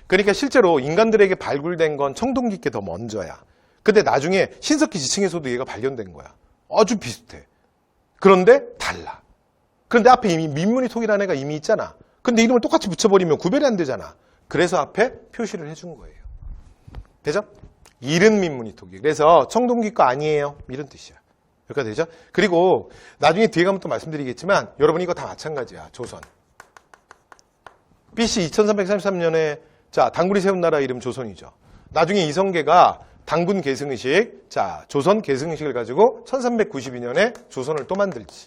그러니까 실제로 인간들에게 발굴된 건 청동기 게 더 먼저야. 근데 나중에 신석기 지층에서도 얘가 발견된 거야. 아주 비슷해. 그런데 달라. 그런데 앞에 이미 민무늬 토기라는 애가 이미 있잖아. 근데 이름을 똑같이 붙여버리면 구별이 안 되잖아. 그래서 앞에 표시를 해준 거예요. 되죠? 이른 민무늬 토기. 그래서 청동기 거 아니에요. 이런 뜻이야. 여기까지 되죠? 그리고 나중에 뒤에 가면 또 말씀드리겠지만 여러분 이거 다 마찬가지야. 조선. BC 2333년에 자 당군이 세운 나라 이름 조선이죠. 나중에 이성계가 당군 계승의식, 자 조선 계승의식을 가지고 1392년에 조선을 또 만들지.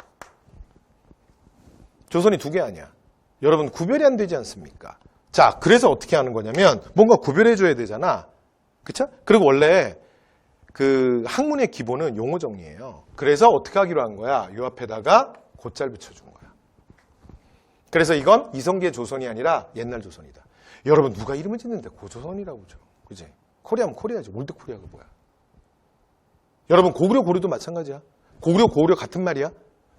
조선이 두 개 아니야. 여러분 구별이 안 되지 않습니까? 자 그래서 어떻게 하는 거냐면 뭔가 구별해줘야 되잖아. 그쵸? 그리고 원래 그 학문의 기본은 용어 정리예요. 그래서 어떻게 하기로 한 거야? 요 앞에다가 곧잘 붙여준 거야. 그래서 이건 이성계 조선이 아니라 옛날 조선이다. 여러분 누가 이름을 짓는데 고조선이라고 죠. 그지? 코리아면 코리아죠. 올드 코리아가 뭐야? 여러분 고구려 고려도 마찬가지야. 고구려 같은 말이야.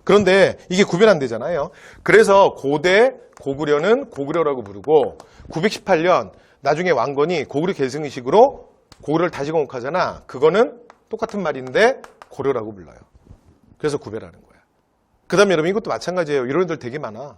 그런데 이게 구별 안 되잖아요. 그래서 고대 고구려는 고구려라고 부르고 918년 나중에 왕건이 고구려 계승의식으로 고구려를 다시 건국하잖아. 그거는 똑같은 말인데 고려라고 불러요. 그래서 구별하는 거야. 그 다음에 여러분 이것도 마찬가지예요. 이런 애들 되게 많아.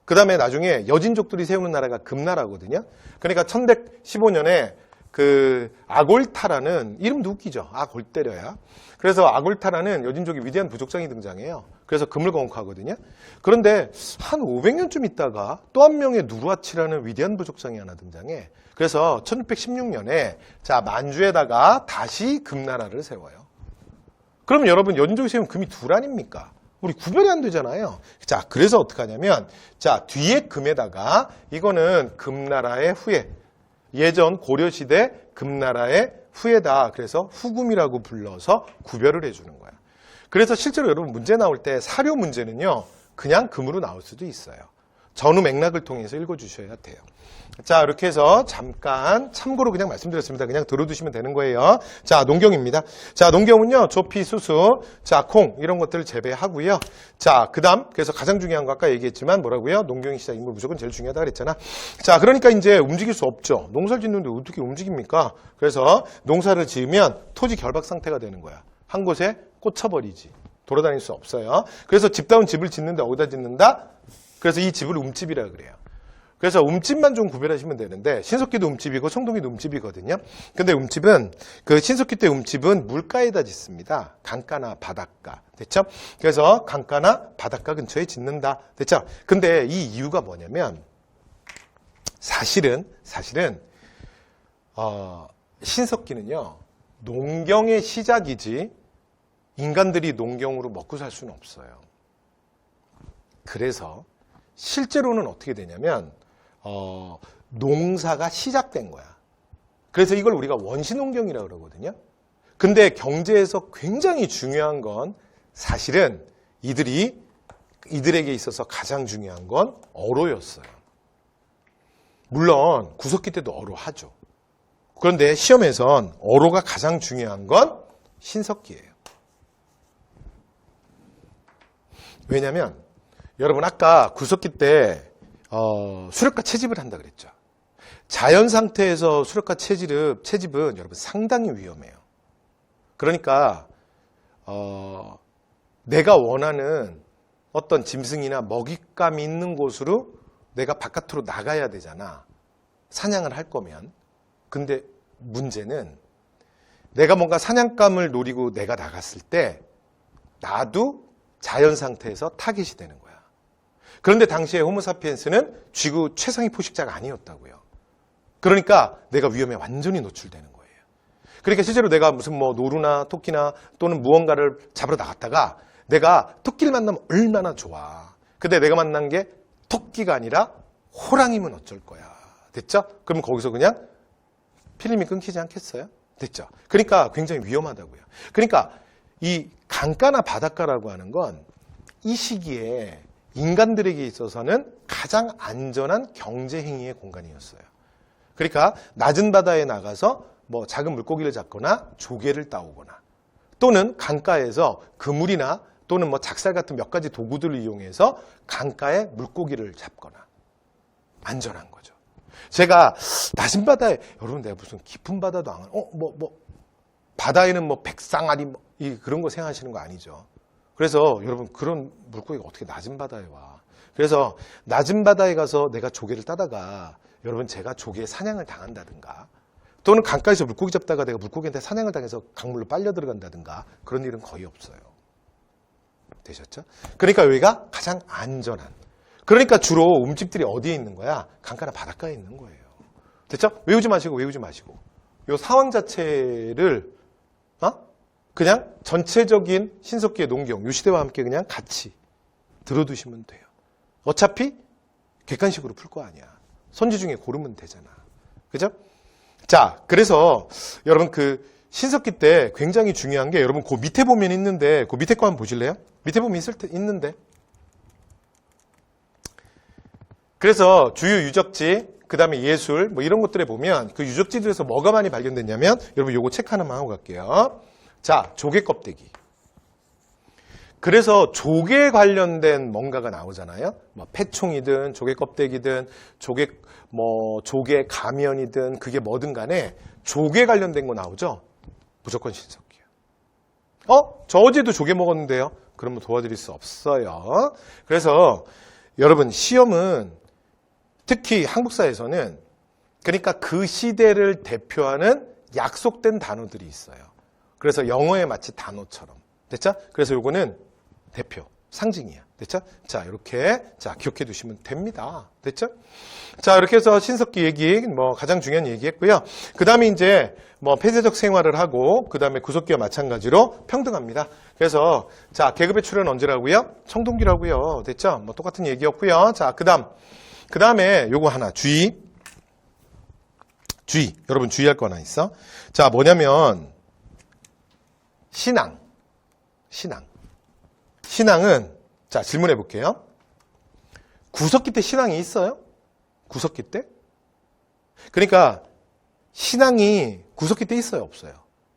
그 다음에 나중에 여진족들이 세우는 나라가 금나라거든요. 그러니까 1115년에 그 아골타라는 이름도 웃기죠. 골 때려야. 그래서 아골타라는 여진족의 위대한 부족장이 등장해요. 그래서 금을 건국하거든요. 그런데 한 500년쯤 있다가 또 한 명의 누르하치라는 위대한 부족장이 하나 등장해. 그래서 1616년에 자 만주에다가 다시 금나라를 세워요. 그러면 여러분 연족이 세우면 금이 둘 아닙니까? 우리 구별이 안 되잖아요. 자, 그래서 어떻게 하냐면 자 뒤에 금에다가 이거는 금나라의 후예. 예전 고려시대 금나라의 후예다. 그래서 후금이라고 불러서 구별을 해주는 거야. 그래서 실제로 여러분 문제 나올 때 사료 문제는요. 그냥 금으로 나올 수도 있어요. 전후 맥락을 통해서 읽어주셔야 돼요. 자, 이렇게 해서 잠깐 참고로 그냥 말씀드렸습니다. 그냥 들어두시면 되는 거예요. 자, 농경입니다. 자, 농경은요. 조피, 수수, 자, 콩 이런 것들을 재배하고요. 자, 그다음 그래서 가장 중요한 거 아까 얘기했지만 뭐라고요? 농경의 시작 인물 무조건 제일 중요하다 그랬잖아. 자, 그러니까 이제 움직일 수 없죠. 농사를 짓는데 어떻게 움직입니까? 그래서 농사를 지으면 토지 결박 상태가 되는 거야. 한 곳에 꽂혀버리지. 돌아다닐 수 없어요. 그래서 집다운 집을 짓는데 어디다 짓는다? 그래서 이 집을 움집이라 그래요. 그래서 움집만 좀 구별하시면 되는데 신석기도 움집이고 청동기도 움집이거든요. 근데 움집은 그 신석기 때 움집은 물가에다 짓습니다. 강가나 바닷가. 됐죠? 그래서 강가나 바닷가 근처에 짓는다. 됐죠? 근데 이 이유가 뭐냐면 사실은 신석기는요. 농경의 시작이지 인간들이 농경으로 먹고 살 수는 없어요. 그래서 실제로는 어떻게 되냐면 농사가 시작된 거야. 그래서 이걸 우리가 원시농경이라고 그러거든요. 근데 경제에서 굉장히 중요한 건 사실은 이들에게 있어서 가장 중요한 건 어로였어요. 물론 구석기 때도 어로 하죠. 그런데 시험에선 어로가 가장 중요한 건 신석기예요. 왜냐하면 여러분 아까 구석기 때 수렵과 채집을 한다 그랬죠. 자연 상태에서 수렵과 채집은 여러분 상당히 위험해요. 그러니까 내가 원하는 어떤 짐승이나 먹잇감이 있는 곳으로 내가 바깥으로 나가야 되잖아. 사냥을 할 거면. 근데 문제는 내가 뭔가 사냥감을 노리고 내가 나갔을 때 나도 자연 상태에서 타겟이 되는 거야. 그런데 당시에 호모사피엔스는 쥐구 최상위 포식자가 아니었다고요. 그러니까 내가 위험에 완전히 노출되는 거예요. 그러니까 실제로 내가 무슨 뭐 노루나 토끼나 또는 무언가를 잡으러 나갔다가 내가 토끼를 만나면 얼마나 좋아. 근데 내가 만난 게 토끼가 아니라 호랑이면 어쩔 거야. 됐죠? 그럼 거기서 그냥 필름이 끊기지 않겠어요? 됐죠? 그러니까 굉장히 위험하다고요. 그러니까 이 강가나 바닷가라고 하는 건 이 시기에 인간들에게 있어서는 가장 안전한 경제 행위의 공간이었어요. 그러니까 낮은 바다에 나가서 뭐 작은 물고기를 잡거나 조개를 따오거나 또는 강가에서 그물이나 또는 뭐 작살 같은 몇 가지 도구들을 이용해서 강가에 물고기를 잡거나 안전한 거죠. 제가 낮은 바다에 여러분 내가 무슨 깊은 바다도 안 바다에는 뭐 백상아리 그런 거 생각하시는 거 아니죠. 그래서 여러분 그런 물고기가 어떻게 낮은 바다에 와. 그래서 낮은 바다에 가서 내가 조개를 따다가 여러분 제가 조개에 사냥을 당한다든가 또는 강가에서 물고기 잡다가 내가 물고기한테 사냥을 당해서 강물로 빨려 들어간다든가 그런 일은 거의 없어요. 되셨죠? 그러니까 여기가 가장 안전한. 그러니까 주로 움집들이 어디에 있는 거야? 강가나 바닷가에 있는 거예요. 됐죠? 외우지 마시고. 이 상황 자체를 그냥 전체적인 신석기의 농경, 이 시대와 함께 그냥 같이 들어두시면 돼요. 어차피 객관식으로 풀 거 아니야. 선지 중에 고르면 되잖아. 그죠? 자, 그래서 여러분 그 신석기 때 굉장히 중요한 게 여러분 그 밑에 보면 있는데 그 밑에 거 한번 보실래요? 밑에 보면 있는데. 그래서 주요 유적지, 그 다음에 예술 뭐 이런 것들에 보면 그 유적지들에서 뭐가 많이 발견됐냐면 여러분 요거 체크 하나만 하고 갈게요. 자, 조개 껍데기. 그래서 조개 관련된 뭔가가 나오잖아요. 뭐 패총이든 조개 껍데기든 조개 가면이든 그게 뭐든 간에 조개 관련된 거 나오죠. 무조건 신석기예요. 저 어제도 조개 먹었는데요. 그러면 도와드릴 수 없어요. 그래서 여러분 시험은 특히 한국사에서는 그러니까 그 시대를 대표하는 약속된 단어들이 있어요. 그래서 영어에 마치 단어처럼. 됐죠? 그래서 요거는 대표. 상징이야. 됐죠? 자, 이렇게, 자, 기억해 두시면 됩니다. 됐죠? 자, 이렇게 해서 신석기 얘기, 뭐, 가장 중요한 얘기 했고요. 그 다음에 이제, 뭐, 폐쇄적 생활을 하고, 그 다음에 구석기와 마찬가지로 평등합니다. 그래서, 자, 계급의 출현 언제라고요? 청동기라고요. 됐죠? 뭐, 똑같은 얘기였고요. 자, 그 다음에 요거 하나, 주의. 여러분 주의할 거 하나 있어. 자, 뭐냐면, 신앙은, 자, 질문해 볼게요. 구석기 때 신앙이 있어요? 구석기 때? 그러니까, 신앙이 구석기 때 있어요? 없어요?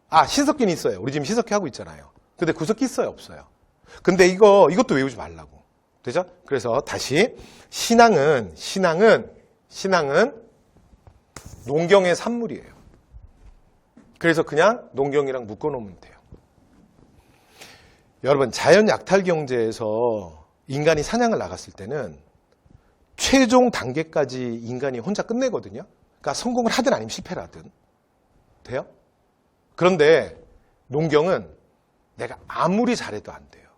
아, 신석기는 있어요. 우리 지금 신석기 하고 있잖아요. 근데 구석기 있어요? 없어요? 근데 이것도 외우지 말라고. 되죠? 그래서 다시, 신앙은 농경의 산물이에요. 그래서 그냥 농경이랑 묶어놓으면 돼요. 여러분, 자연 약탈 경제에서 인간이 사냥을 나갔을 때는 최종 단계까지 인간이 혼자 끝내거든요. 그러니까 성공을 하든 아니면 실패를 하든. 돼요? 그런데 농경은 내가 아무리 잘해도 안 돼요.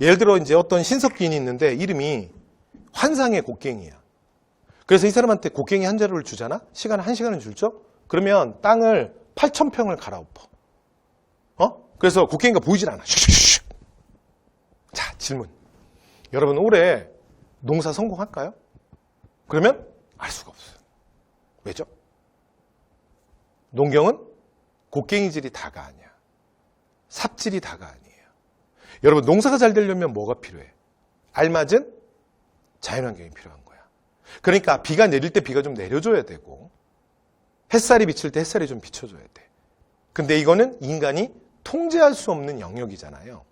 예를 들어 이제 어떤 신석기인이 있는데 이름이 환상의 곡괭이야. 그래서 이 사람한테 곡괭이 한 자루를 주잖아? 시간 1시간을 줄죠? 그러면 땅을 8,000평을 갈아엎어. 그래서 곡괭이가 보이질 않아. 슉슉슉. 자, 질문. 여러분, 올해 농사 성공할까요? 그러면 알 수가 없어요. 왜죠? 농경은 곡괭이질이 다가 아니야. 삽질이 다가 아니에요. 여러분, 농사가 잘 되려면 뭐가 필요해? 알맞은 자연환경이 필요한 거야. 그러니까 비가 내릴 때 비가 좀 내려줘야 되고 햇살이 비칠 때 햇살이 좀 비춰줘야 돼. 근데 이거는 인간이 통제할 수 없는 영역이잖아요.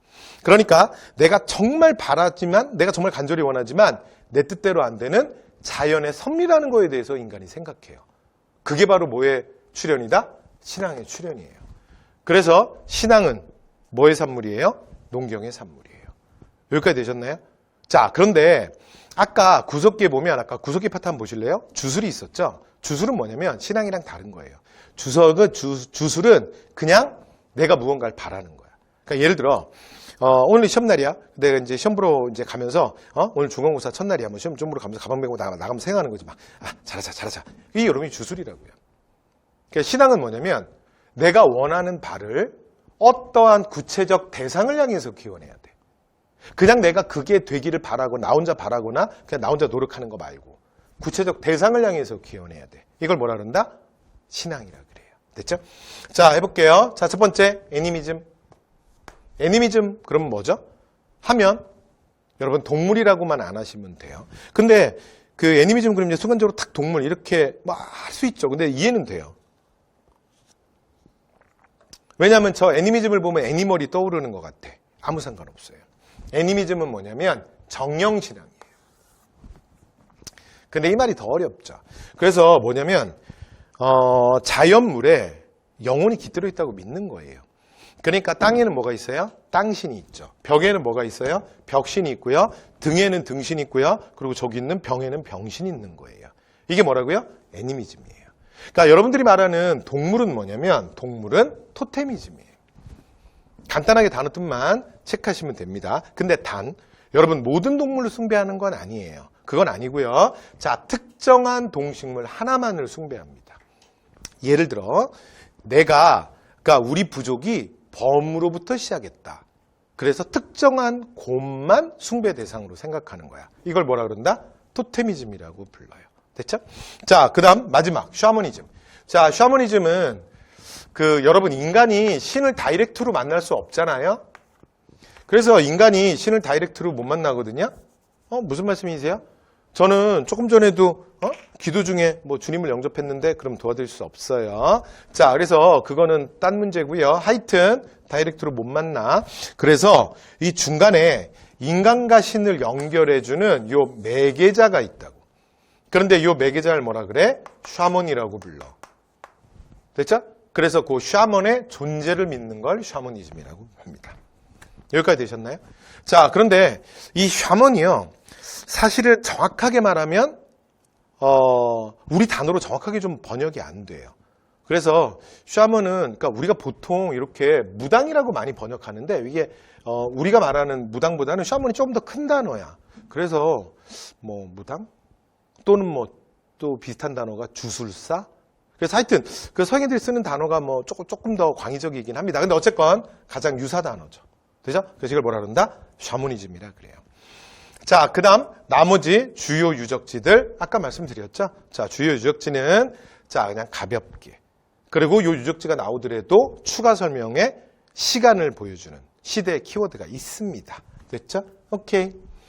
그러니까 내가 정말 바라지만, 내가 정말 간절히 원하지만 내 뜻대로 안 되는 자연의 섭리라는 거에 대해서 인간이 생각해요. 그게 바로 뭐의 출현이다? 신앙의 출현이에요. 그래서 신앙은 뭐의 산물이에요? 농경의 산물이에요. 여기까지 되셨나요? 자, 그런데 아까 구석기에 보면, 아까 구석기 파트 한번 보실래요? 주술이 있었죠? 주술은 뭐냐면 신앙이랑 다른 거예요. 주술은 그냥 내가 무언가를 바라는 거야. 그러니까 예를 들어, 오늘 시험날이야. 내가 이제 시험 보러 이제 가면서, 오늘 중간고사 첫날이야. 뭐 시험 좀 보러 가면서 가방 메고 나가면서 생각하는 거지. 막, 잘하자. 이게 여러분이 주술이라고요. 그러니까 신앙은 뭐냐면 내가 원하는 바를 어떠한 구체적 대상을 향해서 기원해야 돼. 그냥 내가 그게 되기를 바라고 나 혼자 바라거나 그냥 나 혼자 노력하는 거 말고 구체적 대상을 향해서 기원해야 돼. 이걸 뭐라 그런다? 신앙이라 그래요. 됐죠? 자, 해볼게요. 자, 첫 번째, 애니미즘. 애니미즘, 그러면 뭐죠? 하면, 여러분, 동물이라고만 안 하시면 돼요. 근데, 그 애니미즘 그러면 이제 순간적으로 탁 동물 이렇게 막 할 수 있죠. 근데 이해는 돼요. 왜냐하면 저 애니미즘을 보면 애니멀이 떠오르는 것 같아. 아무 상관없어요. 애니미즘은 뭐냐면, 정령신앙이에요. 근데 이 말이 더 어렵죠. 그래서 뭐냐면, 자연물에 영혼이 깃들어 있다고 믿는 거예요. 그러니까 땅에는 뭐가 있어요? 땅신이 있죠. 벽에는 뭐가 있어요? 벽신이 있고요. 등에는 등신이 있고요. 그리고 저기 있는 병에는 병신이 있는 거예요. 이게 뭐라고요? 애니미즘이에요. 그러니까 여러분들이 말하는 동물은 뭐냐면 동물은 토테미즘이에요. 간단하게 단어 뜻만 체크하시면 됩니다. 근데 여러분 모든 동물을 숭배하는 건 아니에요. 그건 아니고요. 자, 특정한 동식물 하나만을 숭배합니다. 예를 들어 그러니까 우리 부족이 범으로부터 시작했다. 그래서 특정한 곰만 숭배 대상으로 생각하는 거야. 이걸 뭐라 그런다? 토테미즘이라고 불러요. 됐죠? 자, 그 다음 마지막 샤머니즘. 자, 샤머니즘은 여러분 인간이 신을 다이렉트로 만날 수 없잖아요. 그래서 인간이 신을 다이렉트로 못 만나거든요. 무슨 말씀이세요? 저는 조금 전에도 기도 중에 뭐 주님을 영접했는데 그럼 도와드릴 수 없어요. 자, 그래서 그거는 딴 문제고요. 하여튼 다이렉트로 못 만나. 그래서 이 중간에 인간과 신을 연결해주는 요 매개자가 있다고. 그런데 요 매개자를 뭐라 그래? 샤먼이라고 불러. 됐죠? 그래서 그 샤먼의 존재를 믿는 걸 샤머니즘이라고 합니다. 여기까지 되셨나요? 자, 그런데 이 샤먼이요. 사실은 정확하게 말하면 우리 단어로 정확하게 좀 번역이 안 돼요. 그래서 샤먼은 그러니까 우리가 보통 이렇게 무당이라고 많이 번역하는데 이게 우리가 말하는 무당보다는 샤먼이 조금 더 큰 단어야. 그래서 뭐 무당 또는 뭐 또 비슷한 단어가 주술사. 그래서 하여튼 그 서양인들이 쓰는 단어가 뭐 조금 더 광의적이긴 합니다. 근데 어쨌건 가장 유사 단어죠. 그죠? 그래서 이걸 뭐라 그런다? 샤머니즘이라 그래요. 자, 그다음 나머지 주요 유적지들 아까 말씀드렸죠. 자, 주요 유적지는 자 그냥 가볍게. 그리고 요 유적지가 나오더라도 추가 설명에 시간을 보여주는 시대의 키워드가 있습니다. 됐죠? 오케이.